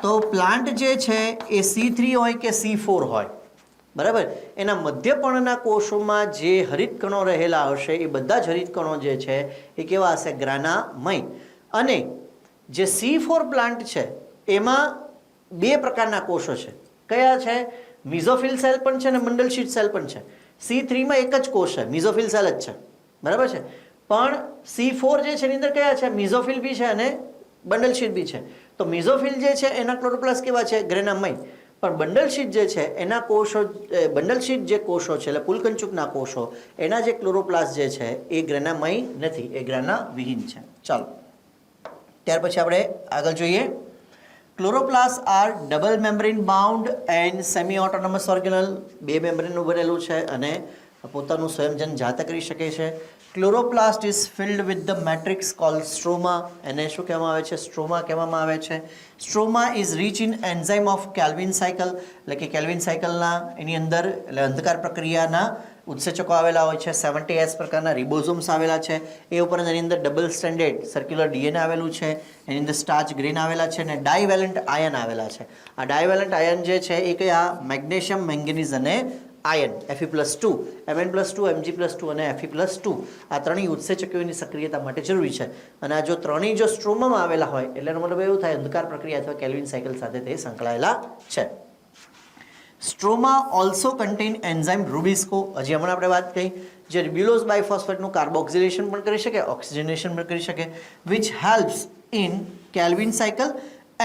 તો પ્લાન્ટ જે છે એ C3 હોય કે C4 હોય, બરાબર. એના મધ્યપર્ણના કોષોમાં જે હરિતકણો રહેલા હશે એ બધા જ હરિતકણો જે છે એ કેવા હશે? ગ્રાનામય. અને જે C4 પ્લાન્ટ છે એમાં બે પ્રકારના કોષો છે. કયા છે? મિઝોફિલ સેલ પણ છે અને બંડલ શીથ સેલ પણ છે. C3 માં એક જ કોષ છે, મિઝોફિલ સેલ જ છે, બરાબર છે. પણ C4 જે છે એની અંદર કયા છે? મિઝોફિલ બી છે અને બંડલ શીથ બી છે. તો મિઝોફિલ જે છે એના ક્લોરોપ્લાસ્ટ કેવા છે? ગ્રેનામય. પણ બંડલ શીટ જે છે એના કોષો બંડલ શીટ જે કોષો છે એટલે પુલકંચુકના કોષો એના જે ક્લોરોપ્લાસ્ટ જે છે એ ગ્રેનામય નથી, એ ગ્રેના વિહીન છે. ચાલો ત્યાર પછી આપણે આગળ જોઈએ. Chloroplast are double membrane bound and semi autonomous organelle. બે મેમ્બ્રેનનું બનેલું છે અને પોતાનું સંયોજન જાતે કરી શકે છે. Chloroplast is filled with the matrix called stroma. એને શું કહેવામાં આવે છે? સ્ટ્રોમા કહેવામાં આવે છે. Stroma is rich in enzyme of Calvin cycle, એટલે કે કેલ્વિન સાયકલના એની અંદર એટલે અંધકાર પ્રક્રિયાના ઉત્સેચકો આવેલા હોય છે. 70S પ્રકારના રિબોઝોમ્સ આવેલા છે. એ ઉપરાંત એની અંદર ડબલ સ્ટેન્ડર્ડ સર્ક્યુલર ડીએનએ આવેલું છે. એની અંદર સ્ટાર્ચ ગ્રેન આવેલા છે અને ડાયવેલન્ટ આયન આવેલા છે. આ ડાયવેલન્ટ આયન જે છે એ કયા? મેગ્નેશિયમ, મેંગેનીઝ અને આયન. Fe+2, Mn+2, Mg+2 અને Fe+2 આ ત્રણેય ઉત્સેચકોની સક્રિયતા માટે જરૂરી છે. અને આ જો ત્રણેય જો સ્ટ્રોમામાં આવેલા હોય એટલે એનો મતલબ એવું થાય અંધકાર પ્રક્રિયા અથવા કેલ્વિન સાયકલ સાથે તે સંકળાયેલા છે. Stroma also contain enzyme RuBisCO. હજી હમણાં આપણે વાત કરી જે રિબ્યુલોઝ બાયફોસ્ફેટનું કાર્બોક્સિલેશન પણ કરી શકે, ઓક્સિજનેશન પણ કરી શકે, which helps in Calvin cycle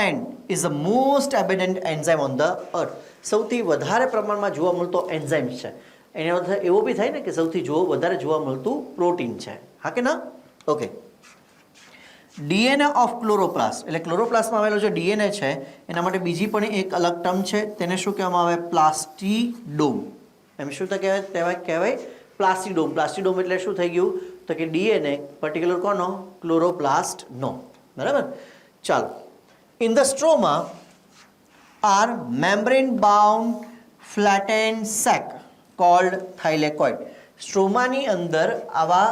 and is the most abundant enzyme on the earth. સૌથી વધારે પ્રમાણમાં જોવા મળતો એન્ઝાઇમ છે. એનો અર્થ એવો બી થાય ને કે સૌથી વધારે જોવા મળતું પ્રોટીન છે. હા કે ના? ઓકે. ડીએનએ ઓફ ક્લોરોપ્લાસ્ટ એટલે ક્લોરોપ્લાસ્ટમાં આવેલો જે ડીએનએ છે એના માટે બીજી પણ એક અલગ ટર્મ છે. તેને શું કહેવામાં આવે? પ્લાસ્ટિડોમ. એમ શું કહેવાય? પ્લાસ્ટિડોમ. પ્લાસ્ટિડોમ એટલે શું થઈ ગયું? તો કે ડીએનએ પર્ટિક્યુલર કોનો? ક્લોરોપ્લાસ્ટનો. બરાબર. ચાલો. In the stroma are membrane bound flattened sac called thylakoid. સ્ટ્રોમાની અંદર આવા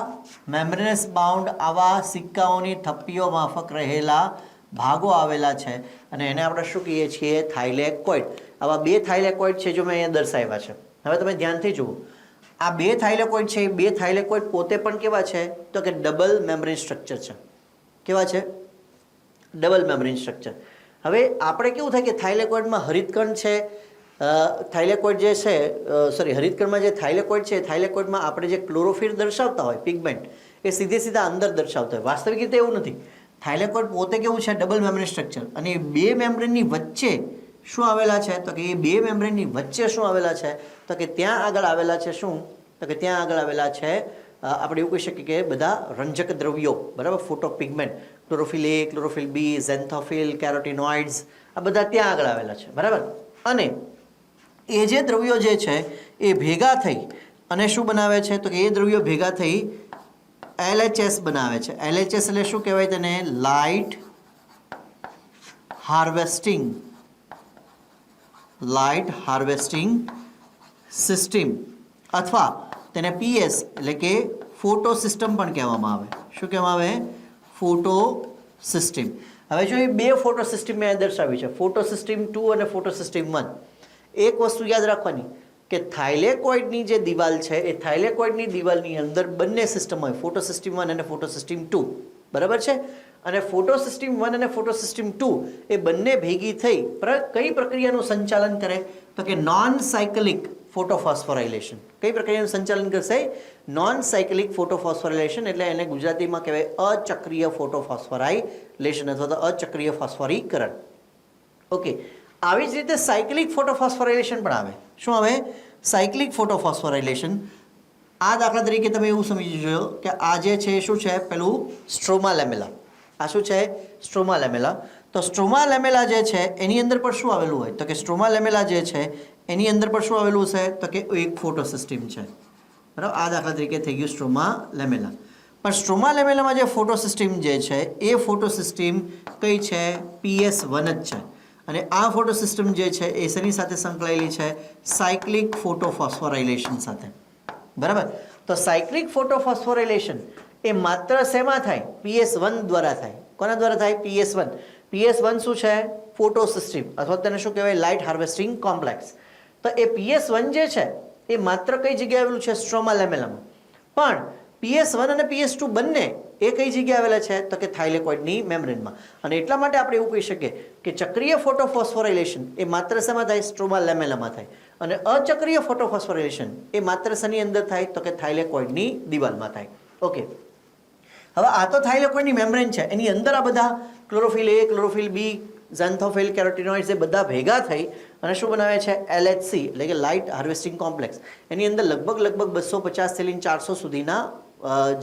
મેમ્બ્રેનસ બાઉન્ડ આવા સિક્કાઓની થપ્પીઓ માફક રહેલા ભાગો આવેલા છે અને એને આપણે શું કહીએ છીએ? થાઇલેકોઇડ. આવા બે થાઇલેકોઇડ છે જો મેં અહીંયા દર્શાવ્યા છે. હવે તમે ધ્યાનથી જુઓ. આ બે થાઇલેકોઇડ છે. બે થાઇલેકોઇડ પોતે પણ કેવા છે? તો કે ડબલ મેમ્બ્રેન સ્ટ્રક્ચર છે. કેવા છે? Double membrane structure. હવે આપણે કેવું થાય કે થાઇલેકોઇડમાં હરિતકણ છે. થાઇલેકોઇડ જે છે હરિતકણમાં જે થાઇલેકોઇડ છે થાઇલેકોઇડમાં આપણે જે ક્લોરોફિલ દર્શાવતા હોય પિગમેન્ટ એ સીધા અંદર દર્શાવતા હોય. વાસ્તવિક રીતે એવું નથી. થાઇલેકોઇડ પોતે કેવું છે? Double membrane structure. અને એ બે મેમ્બ્રેનની વચ્ચે શું આવેલા છે? તો કે એ બે મેમ્બ્રેનની વચ્ચે શું આવેલા છે? તો કે ત્યાં આગળ આવેલા છે શું? તો કે ત્યાં આગળ આવેલા છે આપણે એવું કહી શકીએ કે બધા રંજક દ્રવ્યો. બરાબર. Photo pigment, chlorophyll A, chlorophyll B, ઝેન્થોફિલ, કેરોટિનોઇડ્સ આ બધા ત્યાં આગળ આવેલા છે. બરાબર. અને એ જે દ્રવ્યો જે છે એ ભેગા થઈ અને શું બનાવે છે? તો કે એ દ્રવ્યો ભેગા થઈ LHS બનાવે છે. LHS એટલે શું કહેવાય તેને? લાઇટ હાર્વેસ્ટિંગ સિસ્ટમ અથવા તેને PS એટલે કે ફોટો સિસ્ટમ પણ કહેવામાં આવે. શું કહેવામાં આવે? Photo system. હવે જો એ બે ફોટો સિસ્ટમ મેં દર્શાવી છે, ફોટો સિસ્ટમ 2 અને ફોટો સિસ્ટમ 1. એક વસ્તુ યાદ રાખવાની કે થાઇલેકોઇડની જે દિવાલ છે એ થાઇલેકોઇડની દિવાલની અંદર બંને સિસ્ટમ હોય, ફોટો સિસ્ટમ 1 અને ફોટો સિસ્ટમ 2. બરાબર છે. અને ફોટો સિસ્ટમ 1 અને ફોટો સિસ્ટમ 2 એ બંને ભેગી થઈ કઈ પ્રક્રિયાનું સંચાલન કરે? તો કે નોન સાયકલિક ફોટોફોસ્ફોરાઇલેશન. કઈ પ્રક્રિયાનું સંચાલન કરશે? Non cyclic photophosphorylation. એટલે એને ગુજરાતીમાં કહેવાય અચક્રીય ફોટોફોસ્ફોરાઇલેશન અથવા તો અચક્રીય ફોસ્ફોરીકરણ. ઓકે. આવી જ રીતે સાયકલિક ફોટોફોસ્ફોરાઇલેશન પણ આવે. શું આવે? સાયકલિક ફોટોફોસ્ફોરાઇલેશન. આ દાખલા તરીકે તમે એવું સમજી જો કે આ જે છે શું છે? પેલું સ્ટ્રોમા લેમેલા. આ શું છે? સ્ટ્રોમા લેમેલા. તો સ્ટ્રોમા લેમેલા જે છે એની અંદર પણ શું આવેલું હોય? તો કે સ્ટ્રોમા લેમેલા જે છે એની અંદર પણ શું આવેલું છે? તો કે એક ફોટો સિસ્ટમ છે. બરાબર. આ દાખલા તરીકે થઈ ગયું સ્ટ્રોમા લેમેલા. પણ સ્ટ્રોમા લેમેલામાં જે ફોટો સિસ્ટમ જે છે એ ફોટો સિસ્ટમ કઈ છે? PS1 જ છે. અને આ ફોટો સિસ્ટમ જે છે એ શેની સાથે સંકળાયેલી છે? સાયક્લિક ફોટોફોસ્ફોરાઇલેશન સાથે. બરાબર. તો સાયક્લિક ફોટોફોસ્ફોરાઇલેશન એ માત્ર શેમાં થાય? PS1 દ્વારા થાય. કોના દ્વારા થાય? PS1. PS1 શું છે? ફોટો સિસ્ટમ અથવા તેને શું કહેવાય? Light harvesting complex. તો એ PS1 જે છે એ માત્ર કઈ જગ્યાએ આવેલું છે? સ્ટ્રોમા લેમેલામાં. પણ PS1 અને PS2 બંને એ કઈ જગ્યાએ આવેલા છે? તો કે થાઇલેકોઇડની મેમ્બ્રેનમાં. અને એટલા માટે આપણે એવું કહી શકીએ કે ચક્રીય ફોટોફોસ્ફોરાઇલેશન એ માત્ર શેમાં થાય? સ્ટ્રોમા લેમેલામાં થાય. અને અચક્રીય ફોટોફોસ્ફોરાઇલેશન એ માત્ર શેની અંદર થાય? તો કે થાઇલેકોઇડની દિવાલમાં થાય. ઓકે. હવે આ તો થાઇલેકોઇડની મેમ્બ્રેન છે. એની અંદર આ બધા ક્લોરોફિલ A, ક્લોરોફિલ B, ઝેન્થોફિલ, કેરોટિનોઇડ્સ એ બધા ભેગા થઈ અને શું બનાવે છે LHC એટલે કે લાઇટ હાર્વેસ્ટિંગ કોમ્પ્લેક્સ. એની અંદર લગભગ 250 થી લઈને 400 સુધીના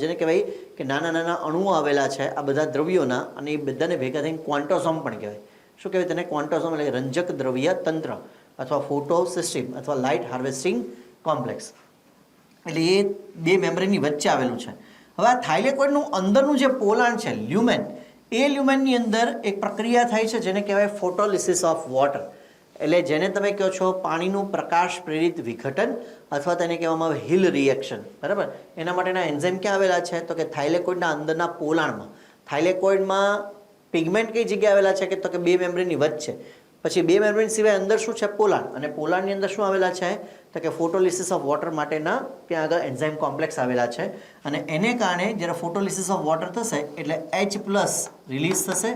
જેને કહેવાય કે નાના નાના અણુઓ આવેલા છે આ બધા દ્રવ્યોના, અને એ બધાને ભેગા થઈને ક્વોન્ટોસોમ પણ કહેવાય. શું કહેવાય તેને? ક્વોન્ટોસોમ એટલે રંજક દ્રવ્ય તંત્ર અથવા ફોટો સિસ્ટમ અથવા લાઇટ હાર્વેસ્ટિંગ કોમ્પ્લેક્સ. એટલે એ બે મેમ્બ્રેનની વચ્ચે આવેલું છે. હવે આ થાઇલેકોઇડનું અંદરનું જે પોલાણ છે લ્યુમેન, એ લ્યુમેનની અંદર એક પ્રક્રિયા થાય છે જેને કહેવાય ફોટોલિસિસ ઓફ વોટર. એટલે જેને તમે કહો છો પાણીનું પ્રકાશ પ્રેરિત વિઘટન અથવા તેને કહેવામાં આવે હિલ રિએક્શન. બરાબર. એના માટેના એન્ઝાઇમ ક્યાં આવેલા છે? તો કે થાઇલેકોઇડના અંદરના પોલાણમાં. થાઇલેકોઇડમાં પિગમેન્ટ કઈ જગ્યાએ આવેલા છે? કે તો કે બે મેમ્બ્રેનની વચ્ચે. પછી બે મેમ્બ્રેન સિવાય અંદર શું છે? પોલાણ. અને પોલાણની અંદર શું આવેલા છે? તો કે ફોટોલિસિસ ઓફ વોટર માટેના ત્યાં આગળ એન્ઝાઇમ કોમ્પ્લેક્સ આવેલા છે. અને એને કારણે જ્યારે ફોટોલિસિસ ઓફ વોટર થશે એટલે H+ રિલીઝ થશે.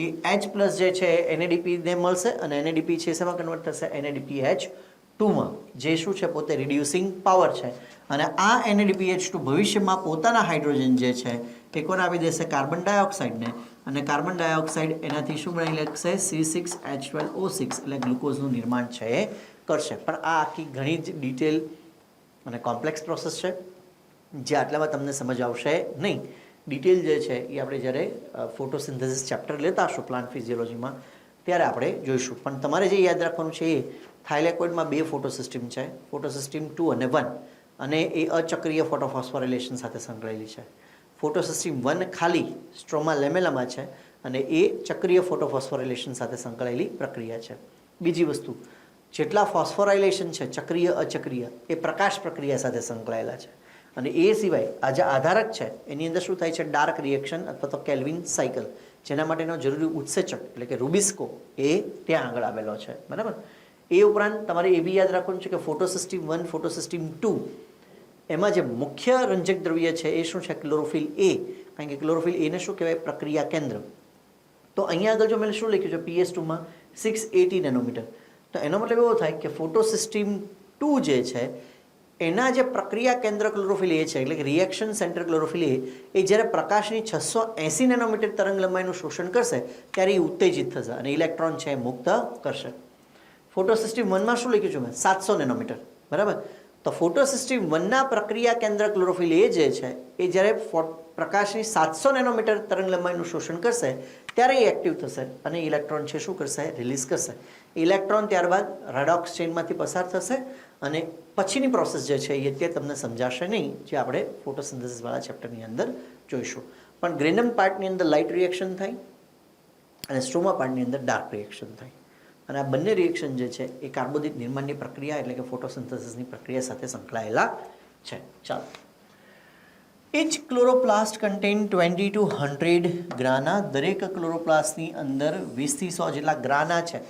એ H+ જે છે NADP ને મળશે અને NADP છે શેમાં કન્વર્ટ થશે? NADPH2માં, જે શું છે પોતે રિડ્યુસિંગ પાવર છે. અને આ NADPH2 ભવિષ્યમાં પોતાના હાઇડ્રોજન જે છે એ કોને આપી દેશે? કાર્બન ડાયોક્સાઇડને. અને કાર્બન ડાયોક્સાઇડ એનાથી શું બનાવી લેશે? C6H12O6 એટલે ગ્લુકોઝનું નિર્માણ છે એ કરશે. પણ આ આખી ઘણી જ ડિટેલ અને કોમ્પ્લેક્સ પ્રોસેસ છે જે આટલામાં તમને સમજ આવશે નહીં. ડિટેલ જે છે એ આપણે જ્યારે ફોટોસિન્થેસિસ ચેપ્ટર લેતા હશું પ્લાન્ટ ફિઝિયોલોજીમાં ત્યારે આપણે જોઈશું. પણ તમારે જે યાદ રાખવાનું છે એ થાઇલેકોઇડમાં બે ફોટોસિસ્ટમ છે, ફોટોસિસ્ટમ 2 અને 1, અને એ અચક્રીય ફોટોફોસ્ફોરાયલેશન સાથે સંકળાયેલી છે. ફોટોસિસ્ટમ 1 ખાલી સ્ટ્રોમા લેમેલામાં છે અને એ ચક્રીય ફોટોફોસ્ફોરાયલેશન સાથે સંકળાયેલી પ્રક્રિયા છે. બીજી વસ્તુ, જેટલા ફોસ્ફોરાયલેશન છે ચક્રીય અચક્રીય એ પ્રકાશ પ્રક્રિયા સાથે સંકળાયેલા છે. અને એ સિવાય આ જે આધારક છે એની અંદર શું થાય છે? ડાર્ક રિએક્શન અથવા તો કેલ્વિન સાયકલ, જેના માટેનો જરૂરી ઉત્સેચક એટલે કે રૂબિસ્કો એ ત્યાં આગળ આવેલો છે. બરાબર. એ ઉપરાંત તમારે એ બી યાદ રાખવાનું છે કે ફોટોસિસ્ટમ 1, ફોટોસિસ્ટમ 2 એમાં જે મુખ્ય રંજક દ્રવ્ય છે એ શું છે? Chlorophyll A. કારણ કે ક્લોરોફિલ એને શું કહેવાય? પ્રક્રિયા કેન્દ્ર. તો અહીંયા આગળ જો મેં શું લખ્યું છે PS2માં 680 નેનોમીટર, તો એનો મતલબ એવો થાય કે ફોટોસિસ્ટમ 2 જે છે એના જે પ્રક્રિયા કેન્દ્ર ક્લોરોફિલ A છે એટલે કે રિએક્શન સેન્ટર ક્લોરોફિલ A એ જ્યારે પ્રકાશની 680 નેનોમીટર તરંગ લંબાઈનું શોષણ કરશે ત્યારે એ ઉત્તેજિત થશે અને ઇલેક્ટ્રોન છે એ મુક્ત કરશે. ફોટોસિસ્ટમ 1માં શું લખ્યું છે મેં? 700 નેનોમીટર. બરાબર. તો ફોટોસિસ્ટમ 1ના પ્રક્રિયા કેન્દ્ર ક્લોરોફિલ A જે છે એ જ્યારે પ્રકાશની 700 નેનોમીટર તરંગ લંબાઈનું શોષણ કરશે ત્યારે એ એક્ટિવ થશે અને ઇલેક્ટ્રોન છે શું કરશે? રિલીઝ કરશે. ઇલેક્ટ્રોન ત્યારબાદ રેડોક્સ ચેઇનમાંથી પસાર થશે અને પછીની પ્રોસેસ જે છે એ અત્યારે તમને સમજાશે નહીં, જે આપણે ફોટોસિન્થેસિસવાળા ચેપ્ટરની અંદર જોઈશું. પણ ગ્રેનમ પાર્ટની અંદર લાઇટ રિએક્શન થાય અને સ્ટ્રોમા પાર્ટની અંદર ડાર્ક રિએક્શન થાય. અને આ બંને રિએક્શન જે છે એ કાર્બોદિત નિર્માણની પ્રક્રિયા એટલે કે ફોટોસિન્થેસિસની પ્રક્રિયા સાથે સંકળાયેલા છે. ચાલો. Each chloroplast contain 20 to 100 ગ્રાના. દરેક ક્લોરોપ્લાસ્ટની અંદર 20 થી 100 જેટલા ગ્રાના છે.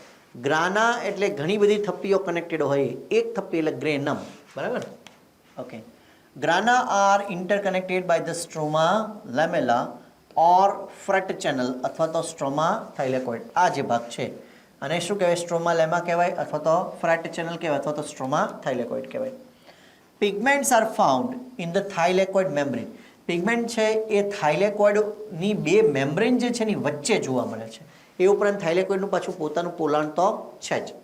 ગ્રાના એટલે ઘણી બધી થપ્પીઓ કનેક્ટેડ હોય. એક થપ્પી એટલે ગ્રેનમ. બરાબર. Okay. Grana are interconnected by the stroma lamella or fret channel અથવા તો સ્ટ્રોમા થાઇલેકોઇડ. આ જે ભાગ છે અને શું કહેવાય? સ્ટ્રોમા લેમા કહેવાય અથવા તો ફ્રેટ ચેનલ કહેવાય અથવા તો સ્ટ્રોમા થાઇલેકોઇડ કહેવાય. Pigments are found in the thylakoid membrane. Pigment છે એ થાઇલેકોઇડની બે મેમ્બ્રેન જે છે એની વચ્ચે જોવા મળે છે. એ ઉપરાંત થાઇલેકોઇડનું પાછું પોતાનું પોલાણ તો છે જ.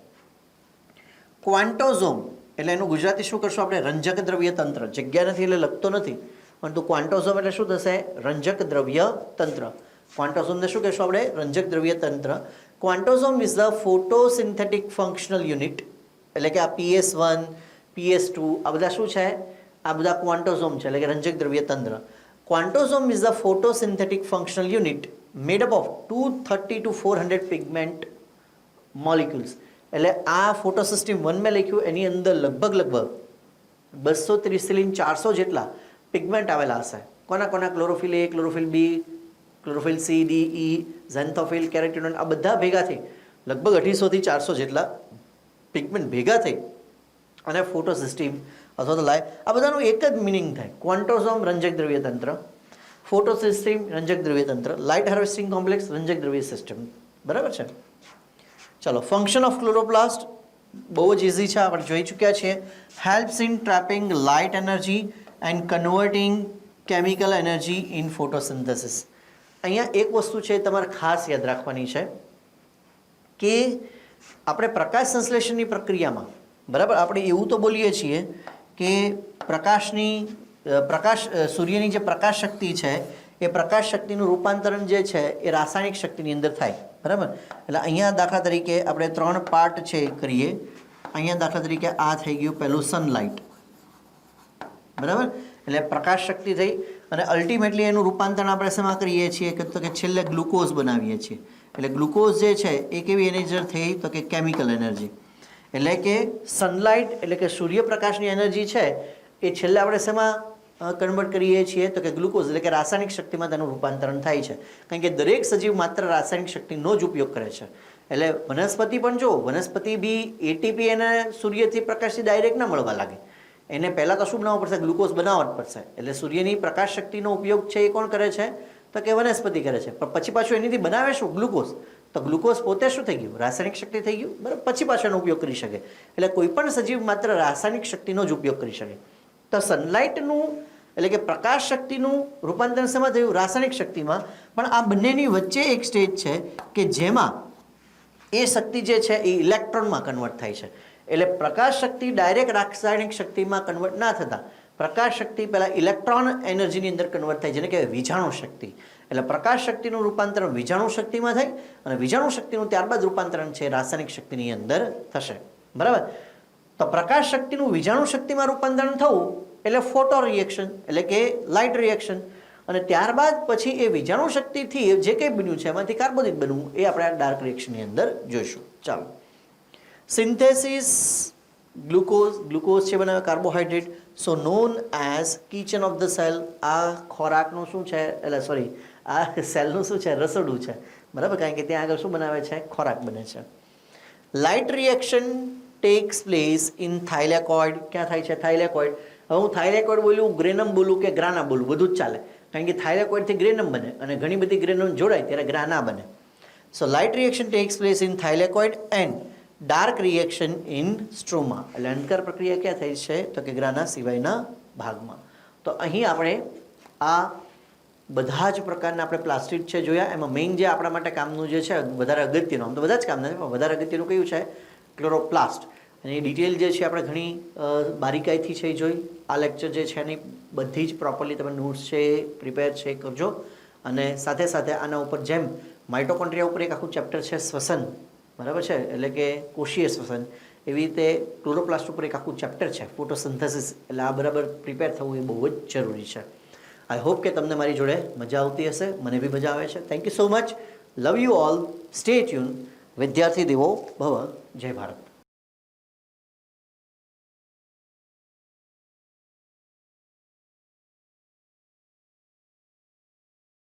ક્વાન્ટોઝોમ એટલે એનું ગુજરાતી શું કરશું આપણે? રંજક દ્રવ્ય તંત્ર. જગ્યા નથી એટલે લખતો નથી, પરંતુ ક્વાન્ટોઝોમ એટલે શું થશે? રંજક દ્રવ્ય તંત્ર. ક્વાન્ટોઝોમને શું કહેશું આપણે? રંજક દ્રવ્ય તંત્ર. Quantosome is the photosynthetic functional unit. એટલે કે આ PS1, PS2 આ બધા શું છે? આ બધા ક્વાન્ટોઝોમ છે એટલે કે રંજક દ્રવ્ય તંત્ર. Quantosome is the photosynthetic functional unit made up of 230 to 400 pigment molecules. એટલે આ ફોટોસિસ્ટમ 1 મેં લખ્યું એની અંદર લગભગ 230 થી 400 જેટલા પિગમેન્ટ આવેલા હશે. કોના? Chlorophyll A, chlorophyll B, chlorophyll C, D, E, ઝેન્થોફિલ, કેરોટીનોઇડ આ બધા ભેગા થઈ લગભગ 250 થી 400 જેટલા પિગમેન્ટ ભેગા થઈ અને ફોટોસિસ્ટમ અથવા તો લાઈવ આ બધાનું એક જ મિનિંગ થાય. ક્વાન્ટોઝોમ રંજક દ્રવ્ય તંત્ર, ફોટોસિસ્ટમ રંજક દ્રવ્ય તંત્ર, લાઇટ હાર્વેસ્ટિંગ કોમ્પ્લેક્સ રંજક દ્રવ્ય સિસ્ટમ. બરાબર છે. ચલો. ફંક્શન ઓફ ક્લોરોપ્લાસ્ટ બહુ જ ઇઝી છે, આપણે જોઈ ચૂક્યા છીએ. Helps in trapping light energy and converting chemical energy in photosynthesis. અહીંયા એક વસ્તુ છે તમારે ખાસ યાદ રાખવાની છે કે આપણે પ્રકાશ સંશ્લેષણની પ્રક્રિયામાં બરાબર આપણે એવું તો બોલીએ છીએ કે સૂર્યની જે પ્રકાશ શક્તિ છે એ પ્રકાશ શક્તિનું રૂપાંતરણ જે છે એ રાસાયણિક શક્તિની અંદર થાય બરાબર. એટલે અહીંયા દાખલા તરીકે આપણે 3 પાર્ટ છે કરીએ. અહીંયા દાખલા તરીકે આ થઈ ગયું પહેલું સનલાઇટ બરાબર. એટલે પ્રકાશ શક્તિ થઈ અને અલ્ટિમેટલી એનું રૂપાંતરણ આપણે શેમાં કરીએ છીએ તો કે છેલ્લે ગ્લુકોઝ બનાવીએ છીએ. એટલે ગ્લુકોઝ જે છે એ કેવી એનર્જી થઈ તો કે કેમિકલ એનર્જી. એટલે કે સનલાઇટ એટલે કે સૂર્યપ્રકાશની એનર્જી છે એ છેલ્લે આપણે શેમાં કન્વર્ટ કરીએ છીએ તો કે ગ્લુકોઝ એટલે કે રાસાયણિક શક્તિમાં તેનું રૂપાંતરણ થાય છે. કારણ કે દરેક સજીવ માત્ર રાસાયણિક શક્તિનો જ ઉપયોગ કરે છે. એટલે વનસ્પતિ પણ જો વનસ્પતિ બી એટીપી એને સૂર્યથી પ્રકાશથી ડાયરેક્ટ ના મળવા લાગે. એને પહેલાં તો શું બનાવવું પડશે? ગ્લુકોઝ બનાવવા જ પડશે. એટલે સૂર્યની પ્રકાશ શક્તિનો ઉપયોગ છે એ કોણ કરે છે તો કે વનસ્પતિ કરે છે. પણ પછી પાછું એનીથી બનાવે શું? ગ્લુકોઝ. તો ગ્લુકોઝ પોતે શું થઈ ગયું? રાસાયણિક શક્તિ થઈ ગયું બરાબર. પછી પાછો એનો ઉપયોગ કરી શકે. એટલે કોઈ પણ સજીવ માત્ર રાસાયણિક શક્તિનો જ ઉપયોગ કરી શકે. તો સનલાઇટનું એટલે કે પ્રકાશ શક્તિનું રૂપાંતરણ શેમાં થયું? રાસાયણિક શક્તિમાં. પણ આ બંનેની વચ્ચે એક સ્ટેજ છે કે જેમાં એ શક્તિ જે છે એ ઇલેક્ટ્રોનમાં કન્વર્ટ થાય છે. એટલે પ્રકાશ શક્તિ ડાયરેક્ટ રાસાયણિક શક્તિમાં કન્વર્ટ ના થતાં પ્રકાશ શક્તિ પહેલાં ઇલેક્ટ્રોન એનર્જીની અંદર કન્વર્ટ થાય જેને કહેવાય વિજાણુ શક્તિ. એટલે પ્રકાશ શક્તિનું રૂપાંતરણ વિજાણુ શક્તિમાં થાય અને વિજાણુ શક્તિનું ત્યારબાદ રૂપાંતરણ છે રાસાયણિક શક્તિની અંદર થશે બરાબર. તો પ્રકાશ શક્તિનું વિજાણુ શક્તિમાં રૂપાંતરણ થવું એટલે ફોટો રિએક્શન એટલે કે લાઇટ રિએક્શન. અને ત્યારબાદ પછી એ વિજાણુ શક્તિથી જે કંઈ બન્યું છે એમાંથી કાર્બોદિત બનવું એ આપણે આ ડાર્ક રિએક્શનની અંદર જોઈશું. ચાલો, સિન્થેસિસ ગ્લુકોઝ છે બનાવે carbohydrate so known as kitchen of the cell. આ ખોરાકનું શું છે એટલે સોરી આ સેલનું શું છે? રસોડું છે બરાબર. કારણ કે ત્યાં આગળ શું બનાવે છે? ખોરાક બને છે. Light reaction takes place in thylakoid. ક્યાં થાય છે? થાઇલેકોઇડ. હવે હું થાઇલેકોઇડ બોલું, ગ્રેનમ બોલું કે ગ્રાના બોલું બધું જ ચાલે. કારણ કે થાઇલેકોઇડથી ગ્રેનમ બને અને ઘણી બધી ગ્રેનમ જોડાય ત્યારે ગ્રાના બને. So light reaction takes place in thylakoid and dark reaction in stroma. એટલે અંતર પ્રક્રિયા ક્યાં થઈ છે તો કે ગ્રાના સિવાયના ભાગમાં. તો અહીં આપણે આ બધા જ પ્રકારના આપણે પ્લાસ્ટિક છે જોયા. એમાં મેઇન જે આપણા માટે કામનું જે છે વધારે અગત્યનું, આમ તો બધા જ કામના છે પણ વધારે અગત્યનું કયું છે? ક્લોરોપ્લાસ્ટ. એની ડિટેલ જે છે આપણે ઘણી બારીકાઈથી છે જોઈ. આ લેક્ચર જે છે એની બધી જ પ્રોપરલી તમે નોટ્સ છે પ્રિપેર છે કરજો. અને સાથે સાથે આના ઉપર જેમ માઇટોકોન્ડ્રિયા ઉપર એક આખું ચેપ્ટર છે શ્વસન બરાબર છે એટલે કે કોષીય શ્વસન, એવી રીતે ક્લોરોપ્લાસ્ટ ઉપર એક આખું ચેપ્ટર છે ફોટોસિન્થેસિસ. એટલે આ બરાબર પ્રિપેર થવું એ બહુ જ જરૂરી છે. આઈ હોપ કે તમને મારી જોડે મજા આવતી હશે. મને બી મજા આવે છે. Thank you so much. Love you all. Stay tune. વિદ્યાર્થી દેવો ભવ. જય ભારત.